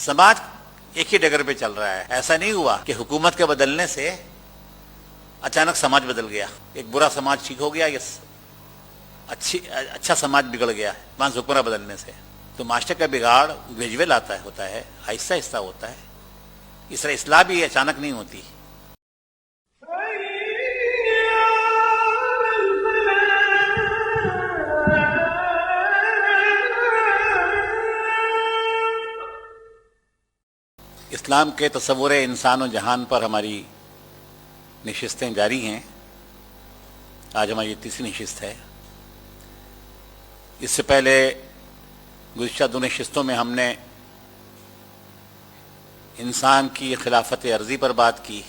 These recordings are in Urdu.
سماج ایک ہی ڈگر پہ چل رہا ہے. ایسا نہیں ہوا کہ حکومت کے بدلنے سے اچانک سماج بدل گیا. ایک برا سماج ٹھیک ہو گیا، یہ اچھا سماج بگڑ گیا وہاں حکمراں بدلنے سے. تو معاشرے کا بگاڑ گریجویل ہوتا ہے، آہستہ آہستہ ہوتا ہے. اس طرح اصلاح بھی اچانک نہیں ہوتی. اسلام کے تصور انسان و جہان پر ہماری نشستیں جاری ہیں. آج ہماری یہ تیسری نشست ہے. اس سے پہلے گزشتہ 2 نشستوں میں ہم نے انسان کی خلافت عرضی پر بات کی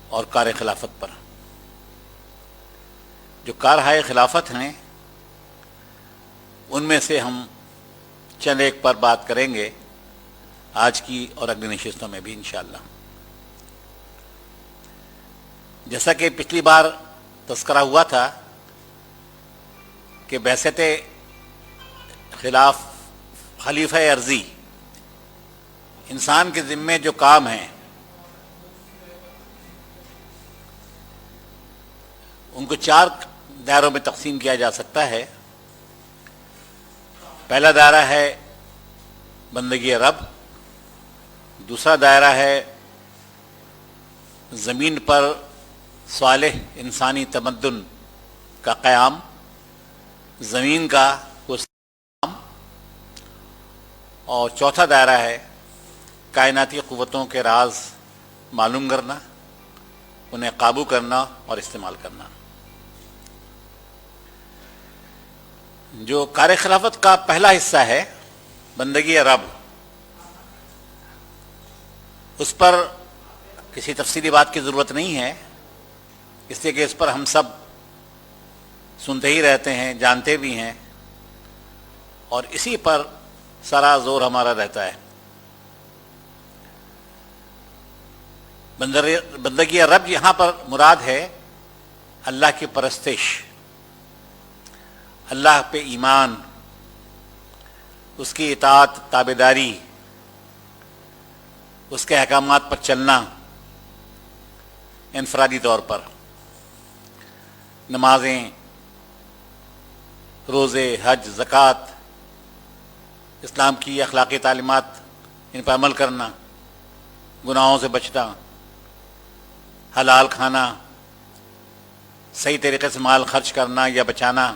اور کار خلافت پر. جو کارہائے خلافت ہیں ان میں سے ہم چند ایک پر بات کریں گے آج کی اور اگلی نشستوں میں بھی انشاءاللہ. جیسا کہ پچھلی بار تذکرہ ہوا تھا کہ بعثت خلیفہ عرضی انسان کے ذمے جو کام ہیں ان کو 4 دائروں میں تقسیم کیا جا سکتا ہے. پہلا دائرہ ہے بندگی رب، دوسرا دائرہ ہے زمین پر صالح انسانی تمدن کا قیام، زمین کا قیام، اور چوتھا دائرہ ہے کائناتی قوتوں کے راز معلوم کرنا، انہیں قابو کرنا اور استعمال کرنا. جو کار خلافت کا پہلا حصہ ہے بندگی رب، اس پر کسی تفصیلی بات کی ضرورت نہیں ہے، اس لیے کہ اس پر ہم سب سنتے ہی رہتے ہیں، جانتے بھی ہیں، اور اسی پر سارا زور ہمارا رہتا ہے. بندگی رب یہاں پر مراد ہے اللہ کی پرستش، اللہ پہ ایمان، اس کی اطاعت تابعداری، اس کے احکامات پر چلنا انفرادی طور پر. نمازیں، روزے، حج، زکوٰۃ، اسلام کی اخلاقی تعلیمات، ان پر عمل کرنا، گناہوں سے بچنا، حلال کھانا، صحیح طریقے سے مال خرچ کرنا یا بچانا.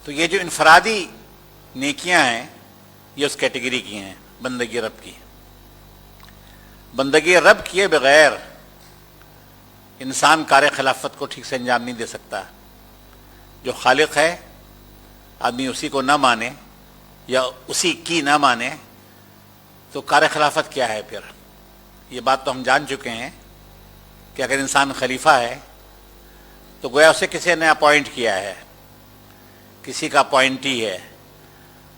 تو یہ جو انفرادی نیکیاں ہیں یہ اس کیٹیگری کی ہیں بندگی رب کی. بندگی رب کیے بغیر انسان کار خلافت کو ٹھیک سے انجام نہیں دے سکتا. جو خالق ہے آدمی اسی کو نہ مانے یا اسی کی نہ مانے تو کار خلافت کیا ہے پھر؟ یہ بات تو ہم جان چکے ہیں کہ اگر انسان خلیفہ ہے تو گویا اسے کسی نے اپوائنٹ کیا ہے، کسی کا اپوائنٹی ہے،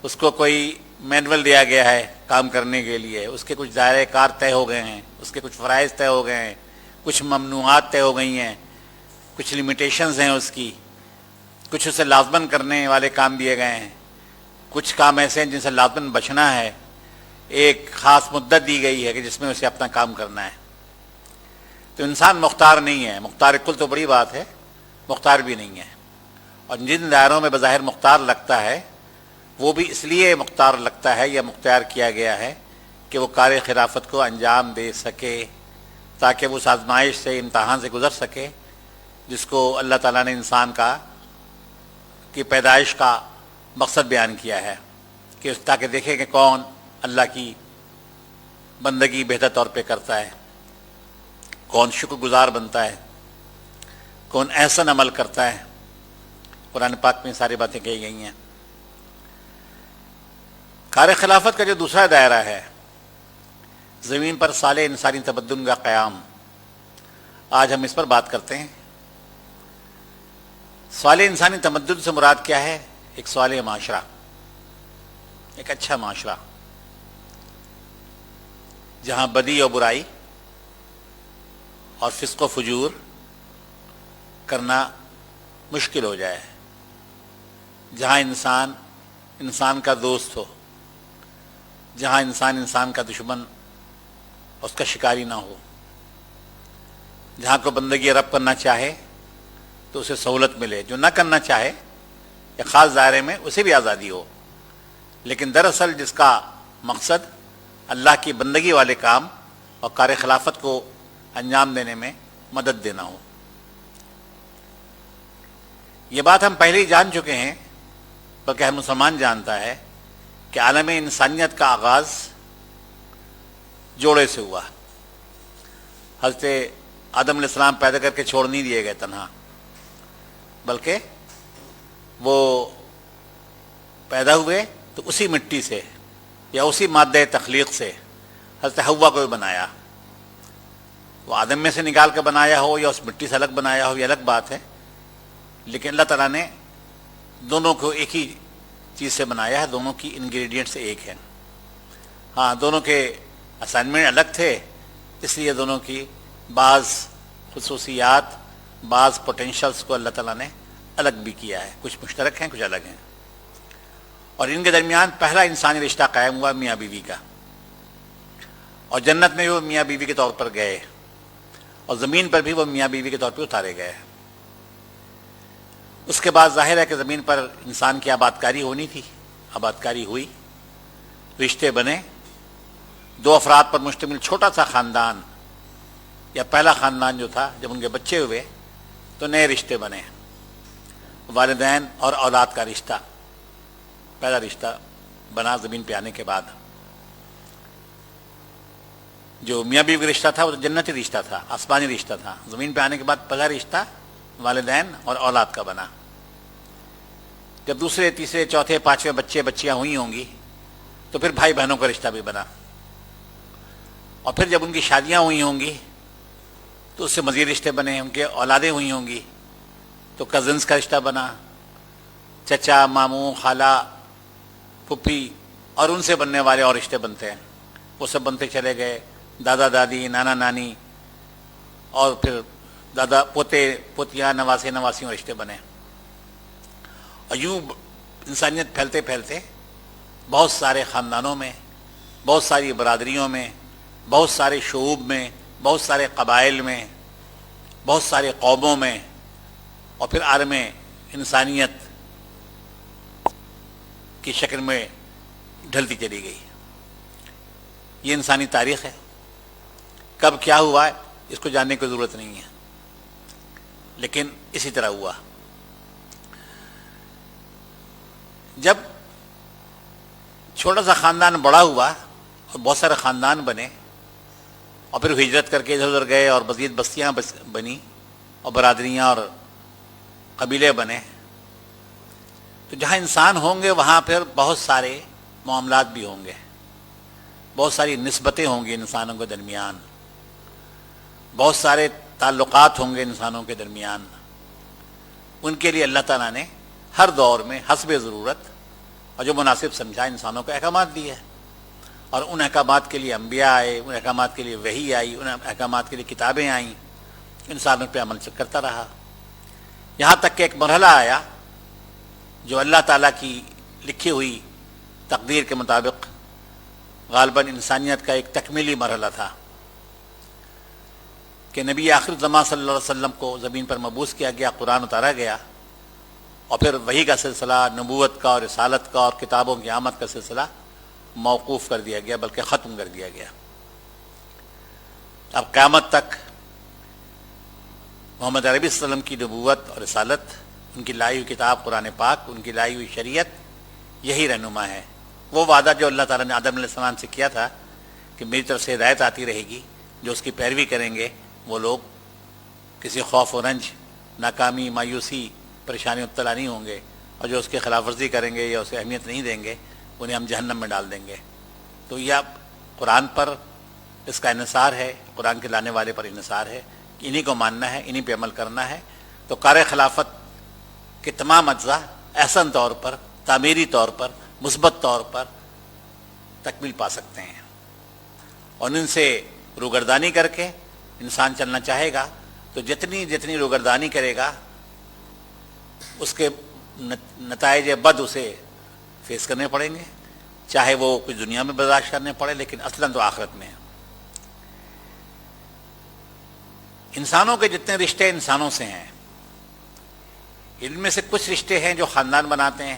اس کو کوئی مینول دیا گیا ہے کام کرنے کے لیے، اس کے کچھ دائرۂ کار طے ہو گئے ہیں، اس کے کچھ فرائض طے ہو گئے ہیں، کچھ ممنوعات طے ہو گئی ہیں، کچھ لمیٹیشنز ہیں اس کی، کچھ اسے لازماً کرنے والے کام دیے گئے ہیں، کچھ کام ایسے ہیں جن سے لازماً بچنا ہے. ایک خاص مدت دی گئی ہے کہ جس میں اسے اپنا کام کرنا ہے. تو انسان مختار نہیں ہے. مختار کل تو بڑی بات ہے، مختار بھی نہیں ہے. اور جن دائروں میں بظاہر مختار لگتا ہے وہ بھی اس لیے مختار لگتا ہے یا مختار کیا گیا ہے کہ وہ کار خلافت کو انجام دے سکے، تاکہ وہ اس آزمائش سے، امتحان سے گزر سکے جس کو اللہ تعالیٰ نے انسان کی پیدائش کا مقصد بیان کیا ہے، کہ تاکہ دیکھے کہ کون اللہ کی بندگی بہتر طور پہ کرتا ہے، کون شکر گزار بنتا ہے، کون احسن عمل کرتا ہے. قرآن پاک میں ساری باتیں کہی گئی ہیں. کار خلافت کا جو دوسرا دائرہ ہے زمین پر صالح انسانی تمدن کا قیام، آج ہم اس پر بات کرتے ہیں. صالح انسانی تمدن سے مراد کیا ہے؟ ایک صالح معاشرہ، ایک اچھا معاشرہ جہاں بدی اور برائی اور فسق و فجور کرنا مشکل ہو جائے، جہاں انسان کا دوست ہو، جہاں انسان انسان کا دشمن اس کا شکاری نہ ہو، جہاں کو بندگی رب کرنا چاہے تو اسے سہولت ملے، جو نہ کرنا چاہے یا خاص دائرے میں اسے بھی آزادی ہو، لیکن دراصل جس کا مقصد اللہ کی بندگی والے کام اور کار خلافت کو انجام دینے میں مدد دینا ہو۔ یہ بات ہم پہلے ہی جان چکے ہیں، بلکہ ہر مسلمان جانتا ہے کہ عالم انسانیت کا آغاز جوڑے سے ہوا۔ حضرت آدم علیہ السلام پیدا کر کے چھوڑ نہیں دیے گئے تنہا، بلکہ وہ پیدا ہوئے تو اسی مٹی سے یا اسی مادہ تخلیق سے حضرت حوا کو بنایا۔ وہ آدم میں سے نکال کے بنایا ہو یا اس مٹی سے الگ بنایا ہو یہ الگ بات ہے، لیکن اللہ تعالیٰ نے دونوں کو ایک ہی چیز سے بنایا ہے، دونوں کی انگریڈینٹس ایک ہیں۔ ہاں، دونوں کے اسائنمنٹ الگ تھے، اس لیے دونوں کی بعض خصوصیات، بعض پوٹینشلز کو اللہ تعالیٰ نے الگ بھی کیا ہے، کچھ مشترک ہیں کچھ الگ ہیں، اور ان کے درمیان پہلا انسانی رشتہ قائم ہوا میاں بیوی کا، اور جنت میں بھی وہ میاں بیوی کے طور پر گئے اور زمین پر بھی وہ میاں بیوی کے طور پر اتارے گئے۔ اس کے بعد ظاہر ہے کہ زمین پر انسان کی آبادکاری ہونی تھی، آبادکاری ہوئی، رشتے بنے، دو افراد پر مشتمل چھوٹا سا خاندان یا پہلا خاندان جو تھا، جب ان کے بچے ہوئے تو نئے رشتے بنے، والدین اور اولاد کا رشتہ، پہلا رشتہ بنا زمین پہ آنے کے بعد۔ جو میاں بیوی کا رشتہ تھا وہ جنتی رشتہ تھا، آسمانی رشتہ تھا، زمین پہ آنے کے بعد پہلا رشتہ والدین اور اولاد کا بنا۔ جب دوسرے تیسرے چوتھے پانچویں بچے بچیاں ہوئی ہوں گی تو پھر بھائی بہنوں کا رشتہ بھی بنا، اور پھر جب ان کی شادیاں ہوئی ہوں گی تو اس سے مزید رشتے بنے، ان کے اولادیں ہوئی ہوں گی تو کزنس کا رشتہ بنا، چچا، ماموں، خالہ، پھپھی اور ان سے بننے والے اور رشتے بنتے ہیں، وہ سب بنتے چلے گئے، دادا دادی، نانا نانی، اور پھر دادا پوتے پوتیاں، نواسے نواسیوں رشتے بنے، اور یوں انسانیت پھیلتے پھیلتے بہت سارے خاندانوں میں، بہت ساری برادریوں میں، بہت سارے شعوب میں، بہت سارے قبائل میں، بہت سارے قوموں میں، اور پھر عالم انسانیت کی شکل میں ڈھلتی چلی گئی۔ یہ انسانی تاریخ ہے، کب کیا ہوا ہے اس کو جاننے کی ضرورت نہیں ہے، لیکن اسی طرح ہوا۔ جب چھوٹا سا خاندان بڑا ہوا اور بہت سارے خاندان بنے، اور پھر ہجرت کر کے ادھر ادھر گئے اور مزید بستیاں بنی اور برادریاں اور قبیلے بنے، تو جہاں انسان ہوں گے وہاں پھر بہت سارے معاملات بھی ہوں گے، بہت ساری نسبتیں ہوں گی انسانوں کے درمیان، بہت سارے تعلقات ہوں گے انسانوں کے درمیان۔ ان کے لیے اللہ تعالیٰ نے ہر دور میں حسب ضرورت اور جو مناسب سمجھا انسانوں کو احکامات دیے، اور ان احکامات کے لیے انبیاء آئے، ان احکامات کے لیے وحی آئی، ان احکامات کے لیے کتابیں آئیں، انسانوں پہ عمل کرتا رہا، یہاں تک کہ ایک مرحلہ آیا جو اللہ تعالیٰ کی لکھی ہوئی تقدیر کے مطابق غالباً انسانیت کا ایک تکمیلی مرحلہ تھا کہ نبی آخر زمان صلی اللہ علیہ وسلم کو زمین پر مبعوث کیا گیا، قرآن اتارا گیا، اور پھر وحی کا سلسلہ، نبوت کا اور رسالت کا اور کتابوں کی آمد کا سلسلہ موقوف کر دیا گیا، بلکہ ختم کر دیا گیا۔ اب قیامت تک محمد عربی صلی اللہ علیہ وسلم کی نبوت اور رسالت، ان کی لائی ہوئی کتاب قرآن پاک، ان کی لائی ہوئی شریعت یہی رہنما ہے۔ وہ وعدہ جو اللہ تعالیٰ نے آدم علیہ السلام سے کیا تھا کہ میری طرف سے ہدایت آتی رہے گی، جو اس کی پیروی کریں گے وہ لوگ کسی خوف و رنج، ناکامی، مایوسی، پریشانی مبتلا نہیں ہوں گے، اور جو اس کی خلاف ورزی کریں گے یا اسے اہمیت نہیں دیں گے انہیں ہم جہنم میں ڈال دیں گے۔ تو یہ اب قرآن پر اس کا انحصار ہے، قرآن کے لانے والے پر انحصار ہے کہ انہی کو ماننا ہے، انہی پہ عمل کرنا ہے، تو کار خلافت کے تمام اجزاء احسن طور پر، تعمیری طور پر، مثبت طور پر تکمیل پا سکتے ہیں، اور ان سے روگردانی کر کے انسان چلنا چاہے گا تو جتنی روگردانی کرے گا اس کے نتائج بد اسے فیس کرنے پڑیں گے، چاہے وہ کچھ دنیا میں برداشت کرنے پڑے، لیکن اصلاً تو آخرت میں ہے۔ انسانوں کے جتنے رشتے انسانوں سے ہیں، ان میں سے کچھ رشتے ہیں جو خاندان بناتے ہیں،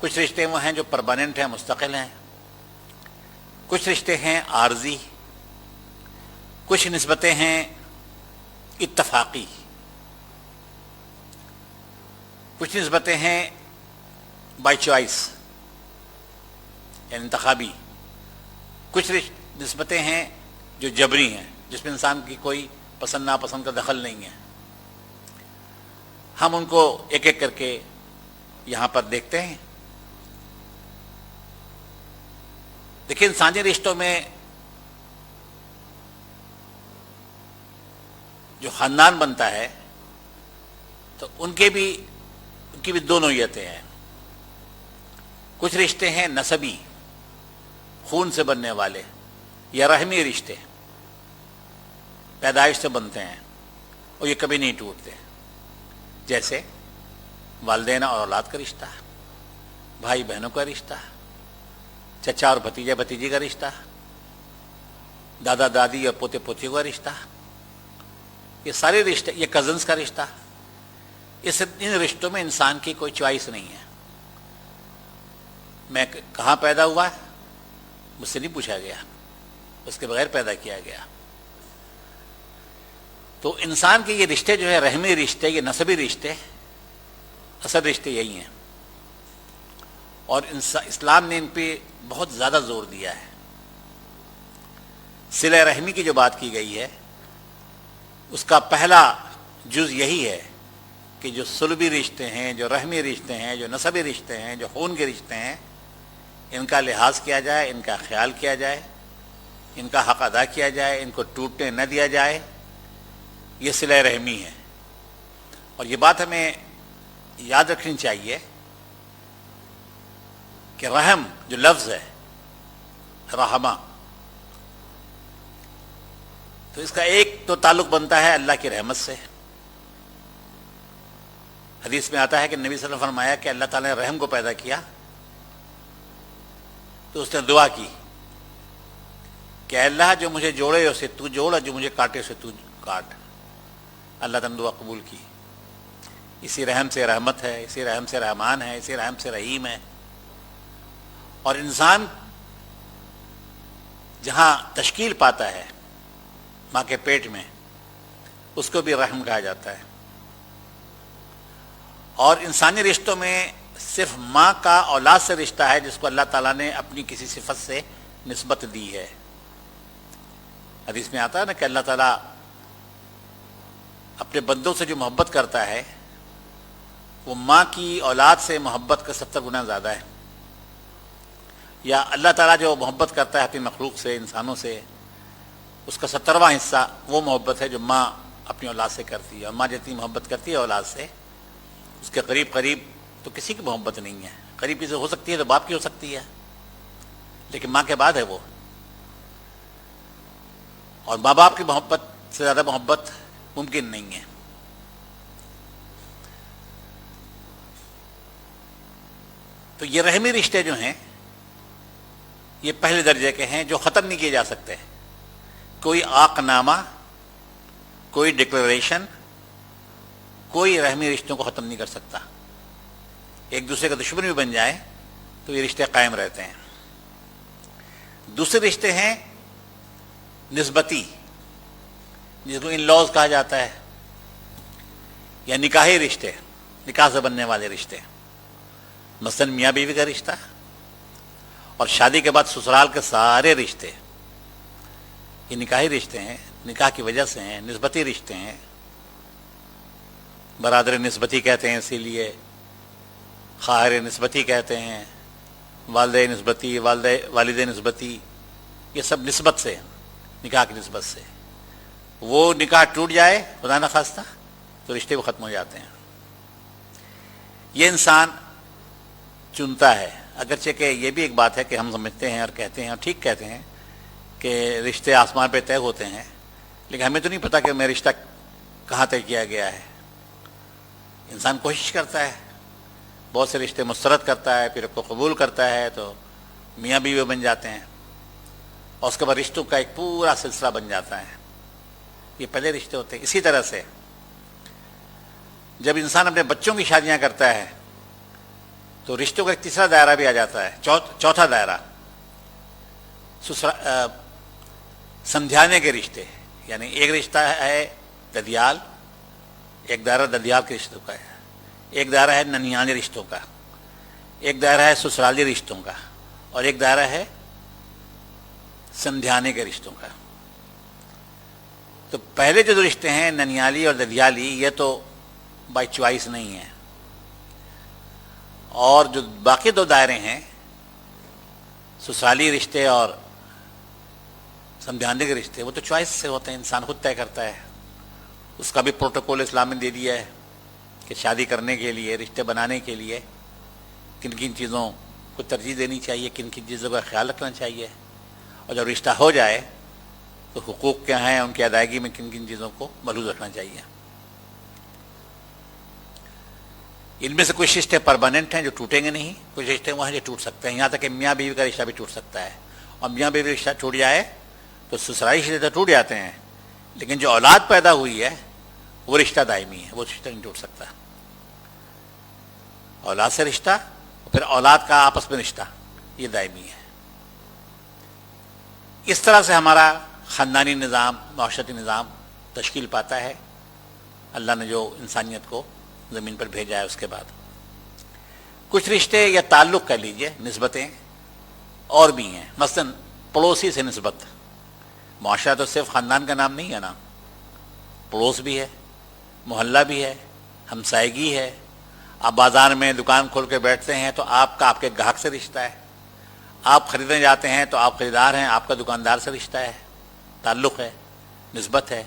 کچھ رشتے وہ ہیں جو پرماننٹ ہیں، مستقل ہیں، کچھ رشتے ہیں عارضی، کچھ نسبتیں ہیں اتفاقی، کچھ نسبتیں ہیں بائی چوائس یعنی انتخابی، کچھ نسبتیں ہیں جو جبری ہیں، جس میں انسان کی کوئی پسند ناپسند کا دخل نہیں ہے۔ ہم ان کو ایک ایک کر کے یہاں پر دیکھتے ہیں۔ دیکھیں، انسانی رشتوں میں جو خاندان بنتا ہے تو ان کی بھی دو نوعیتیں ہیں۔ کچھ رشتے ہیں نسبی، خون سے بننے والے یا رحمی رشتے، پیدائش سے بنتے ہیں اور یہ کبھی نہیں ٹوٹتے، جیسے والدین اور اولاد کا رشتہ، بھائی بہنوں کا رشتہ، چچا اور بھتیجا بھتیجی کا رشتہ، دادا دادی اور پوتے پوتیوں کا رشتہ، یہ سارے رشتے، یہ کزنس کا رشتہ، ان رشتوں میں انسان کی کوئی چوائس نہیں ہے۔ میں کہاں پیدا ہوا ہے مجھ سے نہیں پوچھا گیا، اس کے بغیر پیدا کیا گیا۔ تو انسان کے یہ رشتے جو ہے رحمی رشتے، یہ نسبی رشتے، اصل رشتے یہی ہیں، اور اسلام نے ان پہ بہت زیادہ زور دیا ہے۔ صلہ رحمی کی جو بات کی گئی ہے اس کا پہلا جز یہی ہے کہ جو صلبی رشتے ہیں، جو رحمی رشتے ہیں، جو نسبی رشتے ہیں، جو خون کے رشتے ہیں، ان کا لحاظ کیا جائے، ان کا خیال کیا جائے، ان کا حق ادا کیا جائے، ان کو ٹوٹنے نہ دیا جائے، یہ صلہ رحمی ہے۔ اور یہ بات ہمیں یاد رکھنی چاہیے کہ رحم جو لفظ ہے، رحمہ، تو اس کا ایک تو تعلق بنتا ہے اللہ کی رحمت سے۔ حدیث میں آتا ہے کہ نبی صلی اللہ علیہ وسلم نے فرمایا کہ اللہ تعالیٰ نے رحم کو پیدا کیا تو اس نے دعا کی کہ اللہ جو مجھے جوڑے اسے تو جوڑ، اور جو مجھے کاٹے اسے تو کاٹ۔ اللہ تعالیٰ نے دعا قبول کی۔ اسی رحم سے رحمت ہے، اسی رحم سے رحمان ہے، اسی رحم سے رحیم ہے۔ اور انسان جہاں تشکیل پاتا ہے ماں کے پیٹ میں، اس کو بھی رحم کہا جاتا ہے۔ اور انسانی رشتوں میں صرف ماں کا اولاد سے رشتہ ہے جس کو اللہ تعالیٰ نے اپنی کسی صفت سے نسبت دی ہے۔ حدیث میں آتا ہے نا کہ اللہ تعالیٰ اپنے بندوں سے جو محبت کرتا ہے وہ ماں کی اولاد سے محبت کا 70 گنا زیادہ ہے۔ یا اللہ تعالیٰ جو محبت کرتا ہے اپنی مخلوق سے، انسانوں سے، اس کا 70واں حصہ وہ محبت ہے جو ماں اپنی اولاد سے کرتی ہے۔ اور ماں جتنی محبت کرتی ہے اولاد سے، اس کے قریب تو کسی کی محبت نہیں ہے۔ قریب کسی ہو سکتی ہے تو باپ کی ہو سکتی ہے، لیکن ماں کے بعد ہے وہ۔ اور ماں باپ کی محبت سے زیادہ محبت ممکن نہیں ہے۔ تو یہ رحمی رشتے جو ہیں یہ پہلے درجے کے ہیں جو ختم نہیں کیے جا سکتے۔ کوئی عاق نامہ، کوئی ڈکلریشن، کوئی رحمی رشتوں کو ختم نہیں کر سکتا۔ ایک دوسرے کا دشمن بھی بن جائے تو یہ رشتے قائم رہتے ہیں۔ دوسرے رشتے ہیں نسبتی، جس کو ان لاز کہا جاتا ہے، یا نکاحی رشتے، نکاح سے بننے والے رشتے، مثلاً میاں بیوی کا رشتہ اور شادی کے بعد سسرال کے سارے رشتے، یہ نکاحی رشتے ہیں، نکاح کی وجہ سے ہیں، نسبتی رشتے ہیں۔ برادر نسبتی کہتے ہیں، اسی لیے خواہر نسبتی کہتے ہیں، والدہ نسبتی، والد نسبتی، یہ سب نسبت سے، نکاح کی نسبت سے۔ وہ نکاح ٹوٹ جائے خدا نخواستہ تو رشتے وہ ختم ہو جاتے ہیں۔ یہ انسان چنتا ہے، اگرچہ کہ یہ بھی ایک بات ہے کہ ہم سمجھتے ہیں اور کہتے ہیں اور ٹھیک کہتے ہیں کہ رشتے آسمان پہ طے ہوتے ہیں، لیکن ہمیں تو نہیں پتہ کہ میں رشتہ کہاں طے کیا گیا ہے۔ انسان کوشش کرتا ہے، بہت سے رشتے مسترد کرتا ہے، پھر اس کو قبول کرتا ہے تو میاں بیوی بن جاتے ہیں، اور اس کے بعد رشتوں کا ایک پورا سلسلہ بن جاتا ہے. یہ پہلے رشتے ہوتے ہیں. اسی طرح سے جب انسان اپنے بچوں کی شادیاں کرتا ہے تو رشتوں کا ایک تیسرا دائرہ بھی آ جاتا ہے، چوتھا دائرہ سمجھانے کے رشتے. یعنی ایک رشتہ ہے ددیال، ایک دائرہ ددیال کے رشتوں کا ہے، ایک دائرہ ہے ننیالی رشتوں کا، ایک دائرہ ہے سسرالی رشتوں کا، اور ایک دائرہ ہے سمجھانے کے رشتوں کا. تو پہلے جو رشتے ہیں ننیالی اور ددیالی، یہ تو بائی چوائس نہیں ہے، اور جو باقی دو دائرے ہیں سسرالی رشتے اور سمجھانے کے رشتے، وہ تو چوائس سے ہوتے ہیں، انسان خود طے کرتا ہے. اس کا بھی پروٹوکول اسلام نے دے دیا ہے کہ شادی کرنے کے لیے، رشتے بنانے کے لیے کن کن چیزوں کو ترجیح دینی چاہیے، کن کن چیزوں کا خیال رکھنا چاہیے، اور جب رشتہ ہو جائے تو حقوق کیا ہیں، ان کی ادائیگی میں کن کن چیزوں کو ملحوظ رکھنا چاہیے. ان میں سے کچھ رشتے پرماننٹ ہیں جو ٹوٹیں گے نہیں، کچھ رشتے وہاں جو ٹوٹ سکتے ہیں. یہاں تک کہ میاں بیوی کا رشتہ بھی ٹوٹ سکتا ہے، اور میاں بیوی کا رشتہ ٹوٹ جائے تو سسرالی رشتے تو ٹوٹ جاتے ہیں، لیکن جو اولاد پیدا ہوئی ہے وہ رشتہ دائمی ہے، وہ رشتہ نہیں ٹوٹ سکتا. اولاد سے رشتہ، پھر اولاد کا آپس میں رشتہ، یہ دائمی ہے. اس طرح سے ہمارا خاندانی نظام، معاشرتی نظام تشکیل پاتا ہے. اللہ نے جو انسانیت کو زمین پر بھیجا ہے اس کے بعد کچھ رشتے یا تعلق کہہ لیجئے، نسبتیں اور بھی ہیں. مثلا پڑوسی سے نسبت. معاشرہ تو صرف خاندان کا نام نہیں ہے نا، پڑوس بھی ہے، محلہ بھی ہے، ہمسائیگی ہے. آپ بازار میں دکان کھول کے بیٹھتے ہیں تو آپ کا آپ کے گاہک سے رشتہ ہے. آپ خریدنے جاتے ہیں تو آپ خریدار ہیں، آپ کا دکاندار سے رشتہ ہے، تعلق ہے، نسبت ہے.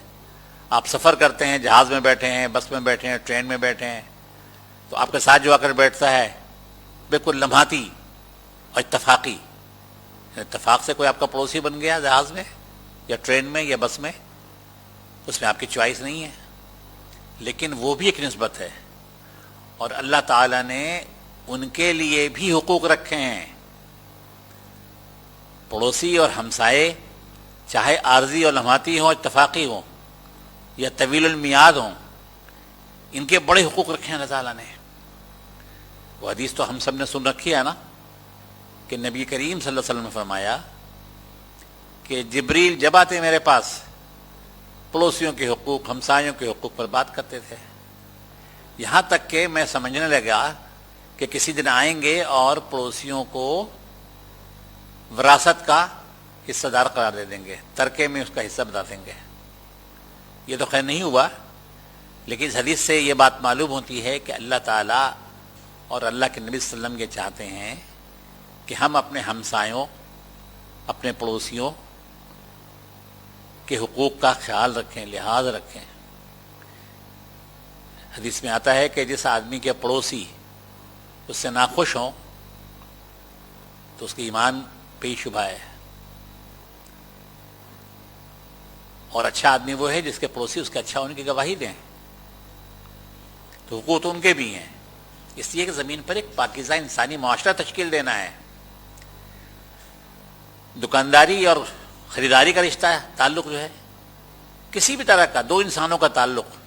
آپ سفر کرتے ہیں، جہاز میں بیٹھے ہیں، بس میں بیٹھے ہیں، ٹرین میں بیٹھے ہیں، تو آپ کے ساتھ جو آ کر بیٹھتا ہے بالکل لمحاتی اور اتفاقی، اتفاق سے کوئی آپ کا پڑوسی بن گیا جہاز میں یا ٹرین میں یا بس میں، اس میں آپ کی چوائس نہیں ہے، لیکن وہ بھی ایک نسبت ہے. اور اللہ تعالیٰ نے ان کے لیے بھی حقوق رکھے ہیں. پڑوسی اور ہمسائے چاہے عارضی اور لمحاتی ہوں، اتفاقی ہوں یا طویل المیعاد ہوں، ان کے بڑے حقوق رکھے ہیں اللہ تعالیٰ نے. وہ حدیث تو ہم سب نے سن رکھی ہے نا کہ نبی کریم صلی اللہ علیہ وسلم نے فرمایا کہ جبریل جب آتے میرے پاس پڑوسیوں کے حقوق، ہمسایوں کے حقوق پر بات کرتے تھے، یہاں تک کہ میں سمجھنے لگا کہ کسی دن آئیں گے اور پڑوسیوں کو وراثت کا حصہ دار قرار دے دیں گے، ترکے میں اس کا حصہ بتا دیں گے. یہ تو خیر نہیں ہوا، لیکن اس حدیث سے یہ بات معلوم ہوتی ہے کہ اللہ تعالیٰ اور اللہ کے نبی صلی اللہ علیہ وسلم یہ چاہتے ہیں کہ ہم اپنے ہمسایوں، اپنے پڑوسیوں کے حقوق کا خیال رکھیں، لحاظ رکھیں. حدیث میں آتا ہے کہ جس آدمی کے پڑوسی اس سے ناخوش ہوں تو اس کی ایمان پہ ہی شبہ ہے، اور اچھا آدمی وہ ہے جس کے پڑوسی اس کے اچھا ہونے کی گواہی دیں. تو حقوق تو ان کے بھی ہیں، اس لیے کہ زمین پر ایک پاکیزہ انسانی معاشرہ تشکیل دینا ہے. دکانداری اور خریداری کا رشتہ تعلق جو ہے، کسی بھی طرح کا دو انسانوں کا تعلق،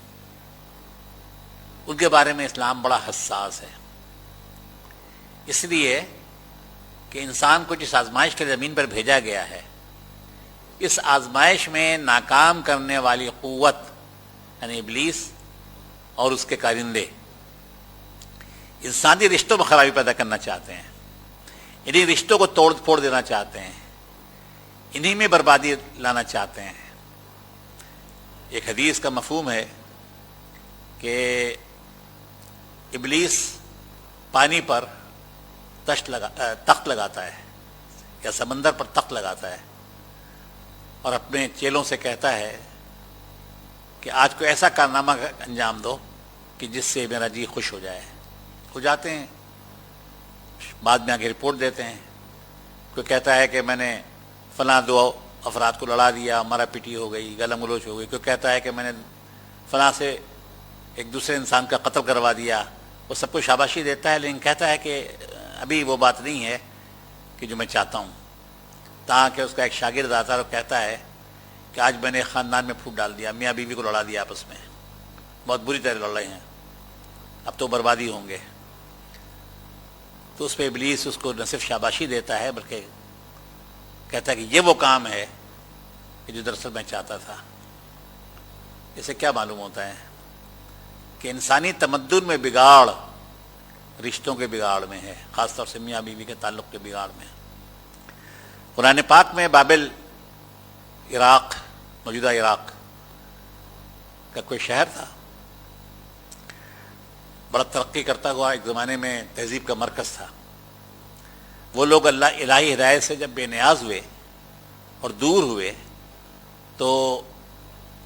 ان کے بارے میں اسلام بڑا حساس ہے. اس لیے کہ انسان کو جس آزمائش کے زمین پر بھیجا گیا ہے، اس آزمائش میں ناکام کرنے والی قوت یعنی ابلیس اور اس کے کارندے انسانی رشتوں میں خرابی پیدا کرنا چاہتے ہیں، انہیں رشتوں کو توڑ پھوڑ دینا چاہتے ہیں، انہی میں بربادی لانا چاہتے ہیں. ایک حدیث کا مفہوم ہے کہ ابلیس پانی پر تخت لگاتا ہے یا سمندر پر تخت لگاتا ہے اور اپنے چیلوں سے کہتا ہے کہ آج کو ایسا کارنامہ انجام دو کہ جس سے میرا جی خوش ہو جائے. ہو جاتے ہیں، بعد میں آگے رپورٹ دیتے ہیں. کوئی کہتا ہے کہ میں نے فلاں دو افراد کو لڑا دیا، مارا پیٹی ہو گئی، گلم گلوچ ہو گئی. کوئی کہتا ہے کہ میں نے فلاں سے ایک دوسرے انسان کا قتل کروا دیا، وہ سب کو شاباشی دیتا ہے، لیکن کہتا ہے کہ ابھی وہ بات نہیں ہے کہ جو میں چاہتا ہوں. تاکہ اس کا ایک شاگرد آتا ہے اور کہتا ہے کہ آج میں نے خاندان میں پھوٹ ڈال دیا، میاں بیوی کو لڑا دیا آپس میں، بہت بری طرح لڑ رہے ہیں، اب تو بربادی ہوں گے. تو اس پہ ابلیس اس کو نہ صرف شاباشی دیتا ہے بلکہ کہتا ہے کہ یہ وہ کام ہے کہ جو دراصل میں چاہتا تھا. اسے کیا معلوم ہوتا ہے کہ انسانی تمدن میں بگاڑ رشتوں کے بگاڑ میں ہے، خاص طور سے میاں بیوی کے تعلق کے بگاڑ میں. قرآن پاک میں بابل، عراق، موجودہ عراق کا کوئی شہر تھا، بڑا ترقی کرتا ہوا ایک زمانے میں تہذیب کا مرکز تھا. وہ لوگ اللہ الہی ہدایت سے جب بے نیاز ہوئے اور دور ہوئے تو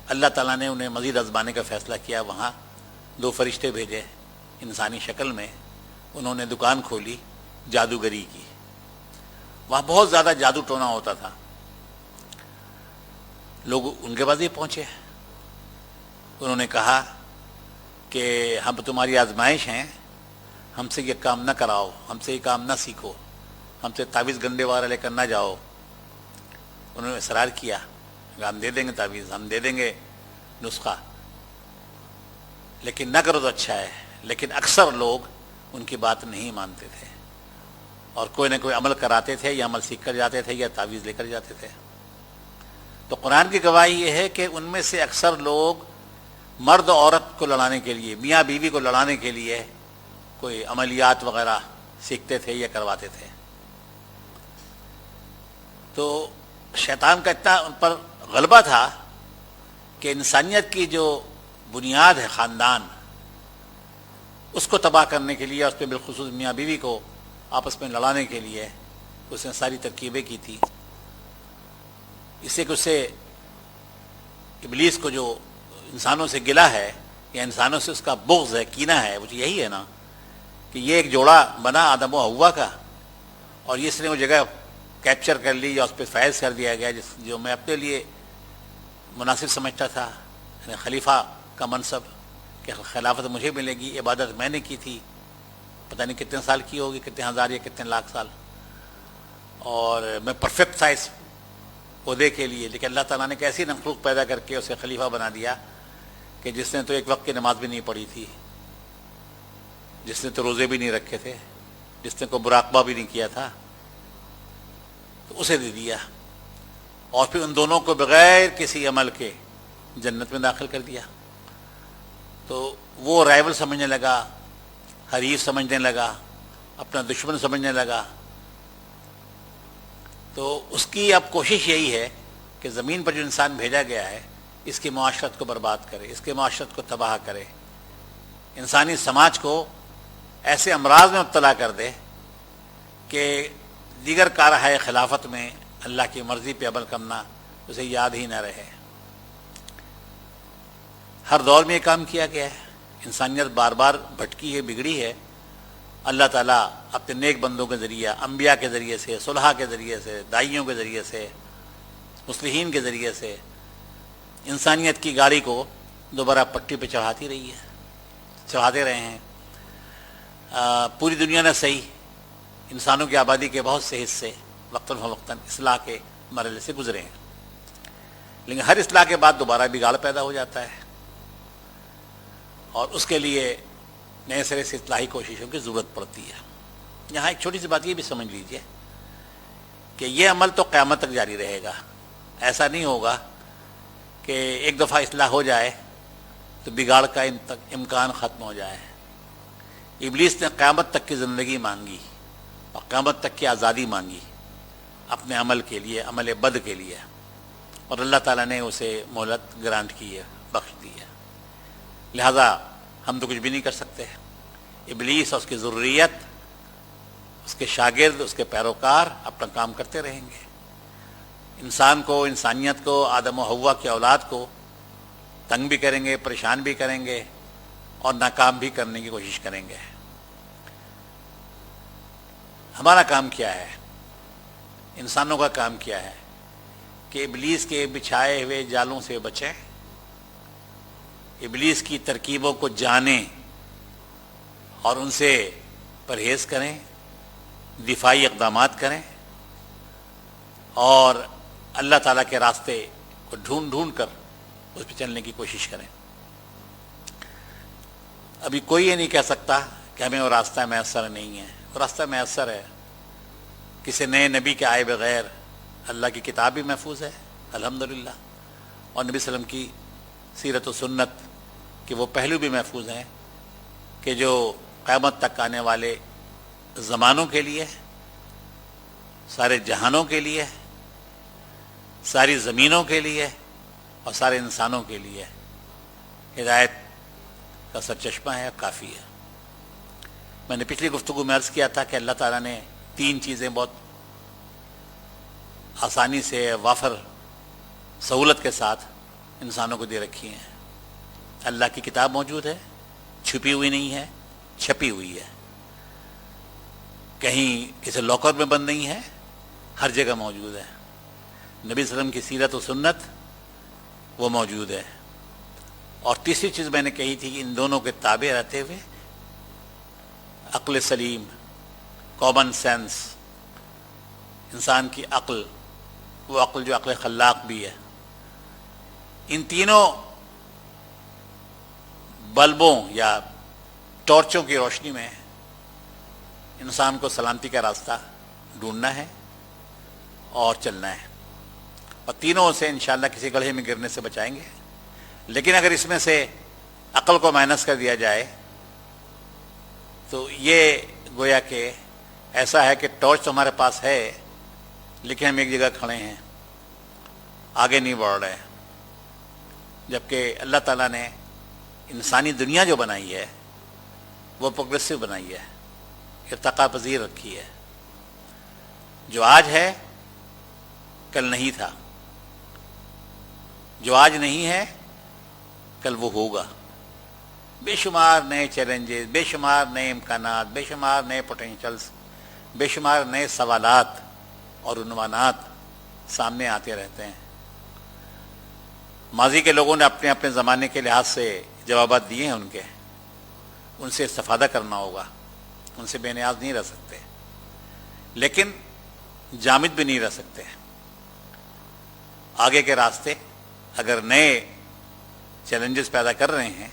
اللہ تعالیٰ نے انہیں مزید آزمانے کا فیصلہ کیا. وہاں 2 فرشتے بھیجے انسانی شکل میں، انہوں نے دکان کھولی جادوگری کی. وہاں بہت زیادہ جادو ٹونا ہوتا تھا. لوگ ان کے پاس ہی پہنچے، انہوں نے کہا کہ ہم تمہاری آزمائش ہیں، ہم سے یہ کام نہ کراؤ، ہم سے یہ کام نہ سیکھو، ہم سے تعویذ گنڈے والا لے کر نہ جاؤ. انہوں نے اصرار کیا کہ ہم دے دیں گے تعویذ، ہم دے دیں گے نسخہ، لیکن نہ کرو تو اچھا ہے. لیکن اکثر لوگ ان کی بات نہیں مانتے تھے اور کوئی نہ کوئی عمل کراتے تھے، یا عمل سیکھ کر جاتے تھے یا تعویذ لے کر جاتے تھے. تو قرآن کی گواہی یہ ہے کہ ان میں سے اکثر لوگ مرد عورت کو لڑانے کے لیے، میاں بیوی کو لڑانے کے لیے کوئی عملیات وغیرہ سیکھتے تھے یا کرواتے تھے. تو شیطان کا اتنا ان پر غلبہ تھا کہ انسانیت کی جو بنیاد ہے خاندان، اس کو تباہ کرنے کے لیے، اس پہ بالخصوص میاں بیوی کو آپس میں لڑانے کے لیے اس نے ساری ترکیبیں کی تھی. اس سے ابلیس کو جو انسانوں سے گلہ ہے یا انسانوں سے اس کا بغض ہے، کینہ ہے، وہ یہی ہے نا کہ یہ ایک جوڑا بنا آدم و حوا کا، اور اس نے وہ جگہ کیپچر کر لی یا اس پہ فیض کر دیا گیا جو میں اپنے لیے مناسب سمجھتا تھا، یعنی خلیفہ کا منصب، کہ خلافت مجھے ملے گی. عبادت میں نے کی تھی، پتہ نہیں کتنے سال کی ہوگی، کتنے ہزار یا کتنے لاکھ سال، اور میں پرفیکٹ تھا اس عہدے کے لیے. لیکن اللہ تعالیٰ نے ایک ایسی مخلوق پیدا کر کے اسے خلیفہ بنا دیا کہ جس نے تو ایک وقت کی نماز بھی نہیں پڑھی تھی، جس نے تو روزے بھی نہیں رکھے تھے، جس نے کوئی مراقبہ بھی نہیں کیا تھا، تو اسے دے دیا. اور پھر ان دونوں کو بغیر کسی عمل کے جنت میں داخل کر دیا. تو وہ رائول سمجھنے لگا، حریف سمجھنے لگا، اپنا دشمن سمجھنے لگا. تو اس کی اب کوشش یہی ہے کہ زمین پر جو انسان بھیجا گیا ہے اس کی معاشرت کو برباد کرے، اس کے معاشرت کو تباہ کرے، انسانی سماج کو ایسے امراض میں مبتلا کر دے کہ دیگر کارہائے خلافت میں اللہ کی مرضی پہ عمل کرنا اسے یاد ہی نہ رہے. ہر دور میں یہ کام کیا گیا ہے، انسانیت بار بار بھٹکی ہے، بگڑی ہے. اللہ تعالیٰ اپنے نیک بندوں کے ذریعے، انبیاء کے ذریعے سے، صلحاء کے ذریعے سے، داعیوں کے ذریعے سے، مصلحین کے ذریعے سے انسانیت کی گاڑی کو دوبارہ پٹری پہ چڑھاتے رہے ہیں. پوری دنیا نے صحیح انسانوں کی آبادی کے بہت سے حصے وقتاً فوقتاً اصلاح کے مرحلے سے گزرے ہیں، لیکن ہر اصلاح کے بعد دوبارہ بگاڑ پیدا ہو جاتا ہے، اور اس کے لیے نئے سرے سے اصلاحی کوششوں کی ضرورت پڑتی ہے. یہاں ایک چھوٹی سی بات یہ بھی سمجھ لیجئے کہ یہ عمل تو قیامت تک جاری رہے گا. ایسا نہیں ہوگا کہ ایک دفعہ اصلاح ہو جائے تو بگاڑ کا امکان ختم ہو جائے. ابلیس نے قیامت تک کی زندگی مانگی اور قیامت تک کی آزادی مانگی اپنے عمل کے لیے، عمل بد کے لیے، اور اللہ تعالیٰ نے اسے مہلت گرانٹ کی ہے، بخش دی ہے. لہذا ہم تو کچھ بھی نہیں کر سکتے. ابلیس اور اس کی ذریت، اس کے شاگرد، اس کے پیروکار اپنا کام کرتے رہیں گے. انسان کو، انسانیت کو، آدم و حوا کی اولاد کو تنگ بھی کریں گے، پریشان بھی کریں گے اور ناکام بھی کرنے کی کوشش کریں گے. ہمارا کام کیا ہے؟ انسانوں کا کام کیا ہے کہ ابلیس کے بچھائے ہوئے جالوں سے بچیں، ابلیس کی ترکیبوں کو جانیں اور ان سے پرہیز کریں، دفاعی اقدامات کریں اور اللہ تعالیٰ کے راستے کو ڈھونڈ کر اس پہ چلنے کی کوشش کریں۔ ابھی کوئی یہ نہیں کہہ سکتا کہ ہمیں وہ راستہ میسر نہیں ہے، وہ راستہ میسر ہے۔ کسی نئے نبی کے آئے بغیر اللہ کی کتاب بھی محفوظ ہے الحمدللہ، اور نبی صلی اللہ علیہ وسلم کی سیرت و سنت کے وہ پہلو بھی محفوظ ہیں کہ جو قیامت تک آنے والے زمانوں کے لیے، سارے جہانوں کے لیے، ساری زمینوں کے لیے اور سارے انسانوں کے لیے ہدایت کا سرچشمہ ہے، کافی ہے۔ میں نے پچھلی گفتگو میں عرض کیا تھا کہ اللہ تعالیٰ نے 3 چیزیں بہت آسانی سے وافر سہولت کے ساتھ انسانوں کو دے رکھی ہیں۔ اللہ کی کتاب موجود ہے، چھپی ہوئی نہیں ہے، چھپی ہوئی ہے، کہیں کسی لاکر میں بند نہیں ہے، ہر جگہ موجود ہے۔ نبی صلی اللہ علیہ وسلم کی سیرت و سنت وہ موجود ہے۔ اور تیسری چیز میں نے کہی تھی کہ ان دونوں کے تابع رہتے ہوئے عقل سلیم، کامن سینس، انسان کی عقل، وہ عقل جو عقل خلاق بھی ہے، ان تینوں بلبوں یا ٹارچوں کی روشنی میں انسان کو سلامتی کا راستہ ڈھونڈنا ہے اور چلنا ہے، اور تینوں سے انشاءاللہ کسی گڑھے میں گرنے سے بچائیں گے۔ لیکن اگر اس میں سے عقل کو مائنس کر دیا جائے تو یہ گویا کہ ایسا ہے کہ ٹارچ تو ہمارے پاس ہے لیکن ہم ایک جگہ کھڑے ہیں، آگے نہیں بڑھ رہے، جبکہ اللہ تعالیٰ نے انسانی دنیا جو بنائی ہے وہ پروگریسو بنائی ہے، ارتقا پذیر رکھی ہے۔ جو آج ہے کل نہیں تھا، جو آج نہیں ہے کل وہ ہوگا۔ بے شمار نئے چیلنجز، بے شمار نئے امکانات، بے شمار نئے پوٹینشلز، بے شمار نئے سوالات اور عنوانات سامنے آتے رہتے ہیں۔ ماضی کے لوگوں نے اپنے اپنے زمانے کے لحاظ سے جوابات دیے ہیں، ان سے استفادہ کرنا ہوگا، ان سے بے نیاز نہیں رہ سکتے، لیکن جامد بھی نہیں رہ سکتے۔ آگے کے راستے اگر نئے چیلنجز پیدا کر رہے ہیں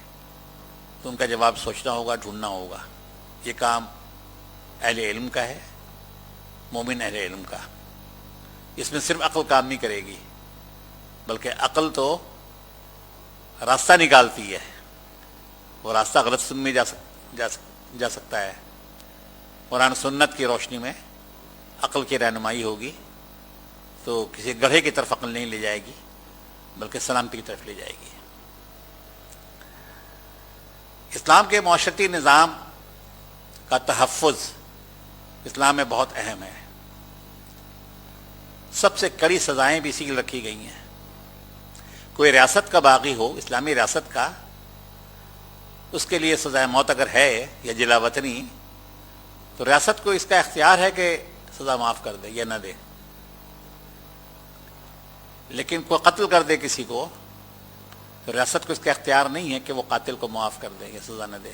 تو ان کا جواب سوچنا ہوگا، ڈھونڈنا ہوگا۔ یہ کام اہل علم کا ہے، مومن اہل علم کا۔ اس میں صرف عقل کام نہیں کرے گی، بلکہ عقل تو راستہ نکالتی ہے، وہ راستہ غلط سن میں جا سکتا ہے۔ قرآن سنت کی روشنی میں عقل کی رہنمائی ہوگی تو کسی گڑھے کی طرف عقل نہیں لے جائے گی بلکہ سلامتی کی طرف لے جائے گی۔ اسلام کے معاشرتی نظام کا تحفظ اسلام میں بہت اہم ہے۔ سب سے کڑی سزائیں بھی اسی لیے رکھی گئی ہیں۔ کوئی ریاست کا باغی ہو، اسلامی ریاست کا، اس کے لیے سزائے موت اگر ہے یا جلا وطنی، تو ریاست کو اس کا اختیار ہے کہ سزا معاف کر دے یا نہ دے۔ لیکن کوئی قتل کر دے کسی کو تو ریاست کو اس کا اختیار نہیں ہے کہ وہ قاتل کو معاف کر دے یا سزا نہ دے۔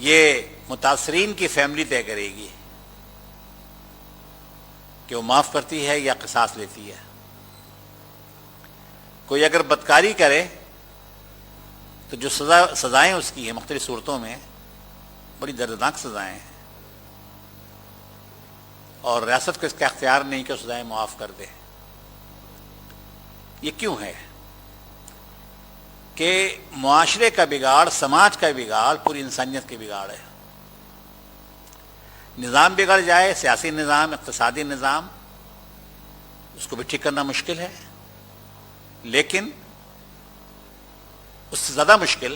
یہ متاثرین کی فیملی طے کرے گی کہ وہ معاف کرتی ہے یا قصاص لیتی ہے۔ کوئی اگر بدکاری کرے تو جو سزائیں اس کی ہیں مختلف صورتوں میں بڑی دردناک سزائیں ہیں، اور ریاست کو اس کا اختیار نہیں کہ سزائیں معاف کر دے۔ یہ کیوں ہے کہ معاشرے کا بگاڑ، سماج کا بگاڑ پوری انسانیت کے بگاڑ ہے۔ نظام بگڑ جائے، سیاسی نظام، اقتصادی نظام، اس کو بھی ٹھیک کرنا مشکل ہے، لیکن اس سے زیادہ مشکل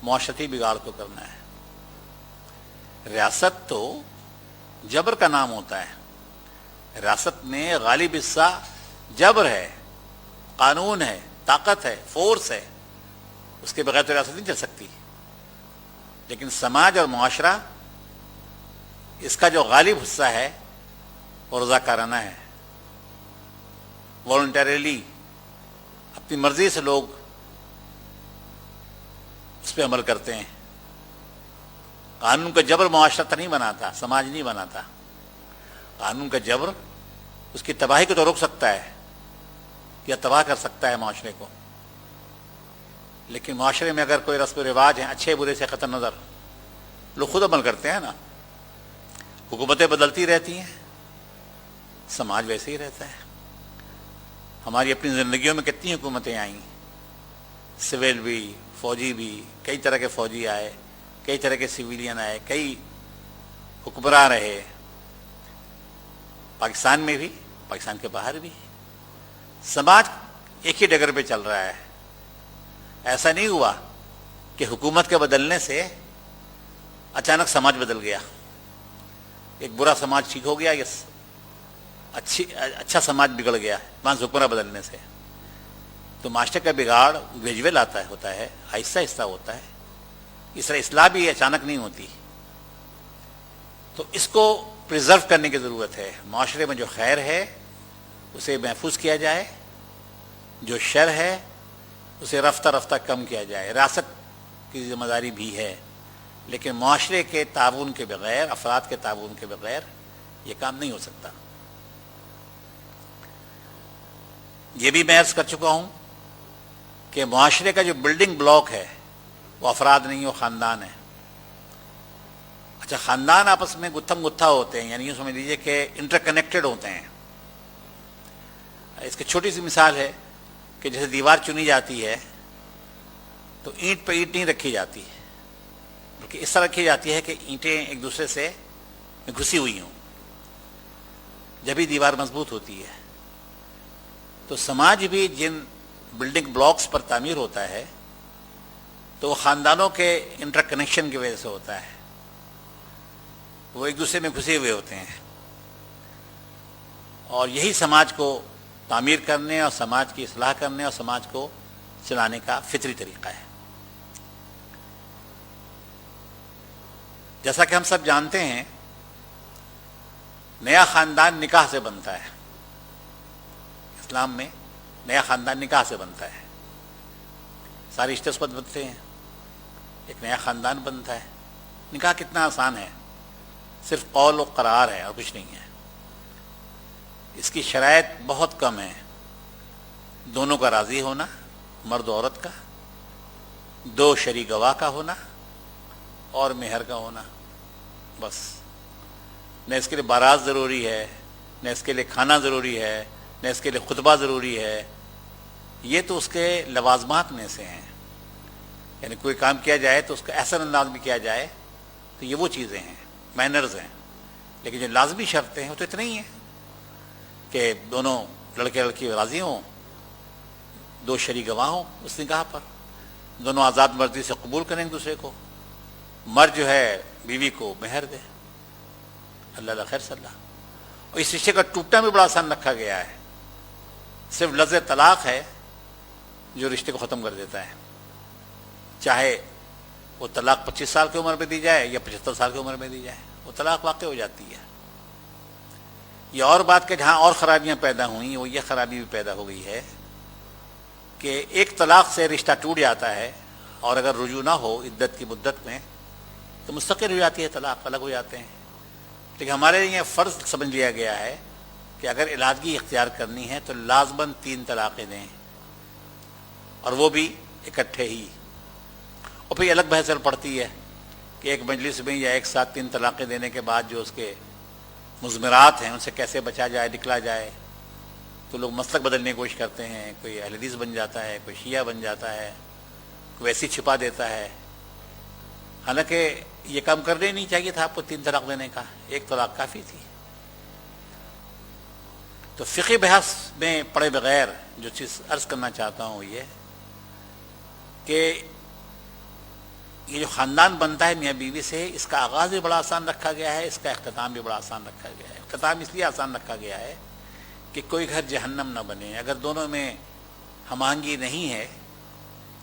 معاشرتی بگاڑ کو کرنا ہے۔ ریاست تو جبر کا نام ہوتا ہے، ریاست میں غالب حصہ جبر ہے، قانون ہے، طاقت ہے، فورس ہے، اس کے بغیر تو ریاست نہیں چل سکتی۔ لیکن سماج اور معاشرہ، اس کا جو غالب حصہ ہے وہ رضاکارانہ ہے، والنٹریلی اپنی مرضی سے لوگ اس پہ عمل کرتے ہیں. قانون کا جبر معاشرت نہیں بناتا، سماج نہیں بناتا. قانون کا جبر اس کی تباہی کو تو روک سکتا ہے یا تباہ کر سکتا ہے معاشرے کو، لیکن معاشرے میں اگر کوئی رسم و رواج ہیں اچھے برے سے قطع نظر، لوگ خود عمل کرتے ہیں نا. حکومتیں بدلتی رہتی ہیں، سماج ویسے ہی رہتا ہے. ہماری اپنی زندگیوں میں کتنی حکومتیں آئیں، سول بھی، فوجی بھی، کئی طرح کے فوجی آئے، کئی طرح کے سویلین آئے، کئی حکمراں رہے، پاکستان میں بھی، پاکستان کے باہر بھی. سماج ایک ہی ڈگر پہ چل رہا ہے. ایسا نہیں ہوا کہ حکومت کے بدلنے سے اچانک سماج بدل گیا، ایک برا سماج ٹھیک ہو گیا، یہ اچھا سماج بگڑ گیا وہاں حکمراں بدلنے سے. تو معاشرے کا بگاڑ گریجویل ہوتا ہے، آہستہ آہستہ ہوتا ہے. اس طرح اصلاح بھی اچانک نہیں ہوتی. تو اس کو پریزرو کرنے کی ضرورت ہے. معاشرے میں جو خیر ہے اسے محفوظ کیا جائے، جو شر ہے اسے رفتہ رفتہ کم کیا جائے. ریاست کی ذمہ داری بھی ہے، لیکن معاشرے کے تعاون کے بغیر، افراد کے تعاون کے بغیر یہ کام نہیں ہو سکتا. یہ بھی میں عرض کر چکا ہوں کہ معاشرے کا جو بلڈنگ بلاک ہے وہ افراد نہیں، وہ خاندان ہے. اچھا، خاندان آپس میں گتھم گتھا ہوتے ہیں، یعنی یہ سمجھ لیجیے کہ انٹر کنیکٹڈ ہوتے ہیں. اس کی چھوٹی سی مثال ہے کہ جیسے دیوار چنی جاتی ہے تو اینٹ پہ اینٹ نہیں رکھی جاتی، بلکہ اس طرح رکھی جاتی ہے کہ اینٹیں ایک دوسرے سے گھسی ہوئی ہوں، جبھی دیوار مضبوط ہوتی ہے. تو سماج بھی جن بلڈنگ بلاکس پر تعمیر ہوتا ہے تو وہ خاندانوں کے انٹر کنیکشن کی وجہ سے ہوتا ہے. وہ ایک دوسرے میں گھسے ہوئے ہوتے ہیں، اور یہی سماج کو تعمیر کرنے اور سماج کی اصلاح کرنے اور سماج کو چلانے کا فطری طریقہ ہے. جیسا کہ ہم سب جانتے ہیں، نیا خاندان نکاح سے بنتا ہے. اسلام میں نیا خاندان نکاح سے بنتا ہے. سارے رشتے اس وقت بنتے ہیں، ایک نیا خاندان بنتا ہے. نکاح کتنا آسان ہے، صرف قول و قرار ہے اور کچھ نہیں ہے. اس کی شرائط بہت کم ہیں. دونوں کا راضی ہونا، مرد و عورت کا، دو شرعی گواہ کا ہونا اور مہر کا ہونا، بس. نہ اس کے لیے بارات ضروری ہے، نہ اس کے لیے کھانا ضروری ہے، نہ اس کے لیے خطبہ ضروری ہے. یہ تو اس کے لوازمات میں سے ہیں. یعنی کوئی کام کیا جائے تو اس کا احسن انداز میں کیا جائے، تو یہ وہ چیزیں ہیں، مینرز ہیں. لیکن جو لازمی شرطیں ہیں وہ تو اتنے ہی ہیں کہ دونوں لڑکے لڑکی راضی ہوں، دو شرعی گواہ ہوں اس نکاح پر، دونوں آزاد مرضی سے قبول کریں ایک دوسرے کو، مرد جو ہے بیوی کو مہر دے. اللہ خیر صلی اللہ. اور اس رشتے کا ٹوٹنا بھی بڑا آسان رکھا گیا ہے. صرف لفظ طلاق ہے جو رشتے کو ختم کر دیتا ہے. چاہے وہ طلاق 25 سال کی عمر میں دی جائے یا 75 سال کی عمر میں دی جائے، وہ طلاق واقع ہو جاتی ہے. یہ اور بات کہ جہاں اور خرابیاں پیدا ہوئیں وہ یہ خرابی بھی پیدا ہو گئی ہے کہ ایک طلاق سے رشتہ ٹوٹ جاتا ہے، اور اگر رجوع نہ ہو عدت کی مدت میں تو مستقل ہو جاتی ہے، طلاق الگ ہو جاتے ہیں. لیکن ہمارے لیے فرض سمجھ لیا گیا ہے کہ اگر علیحدگی اختیار کرنی ہے تو لازماً 3 طلاقیں دیں، اور وہ بھی اکٹھے ہی. اور پھر الگ بحث پڑتی ہے کہ ایک مجلس میں یا ایک ساتھ 3 طلاقیں دینے کے بعد جو اس کے مضمرات ہیں ان سے کیسے بچا جائے، نکلا جائے. تو لوگ مسلک بدلنے کی کوشش کرتے ہیں. کوئی اہل حدیث بن جاتا ہے، کوئی شیعہ بن جاتا ہے، کوئی ویسی چھپا دیتا ہے. حالانکہ یہ کام کرنا ہی نہیں چاہیے تھا آپ کو 3 طلاق دینے کا، 1 طلاق کافی تھی. تو فقہی بحث میں پڑے بغیر جو چیز عرض کرنا چاہتا ہوں یہ کہ یہ جو خاندان بنتا ہے میاں بیوی سے، اس کا آغاز بھی بڑا آسان رکھا گیا ہے، اس کا اختتام بھی بڑا آسان رکھا گیا ہے. اختتام اس لیے آسان رکھا گیا ہے کہ کوئی گھر جہنم نہ بنے. اگر دونوں میں ہم آہنگی نہیں ہے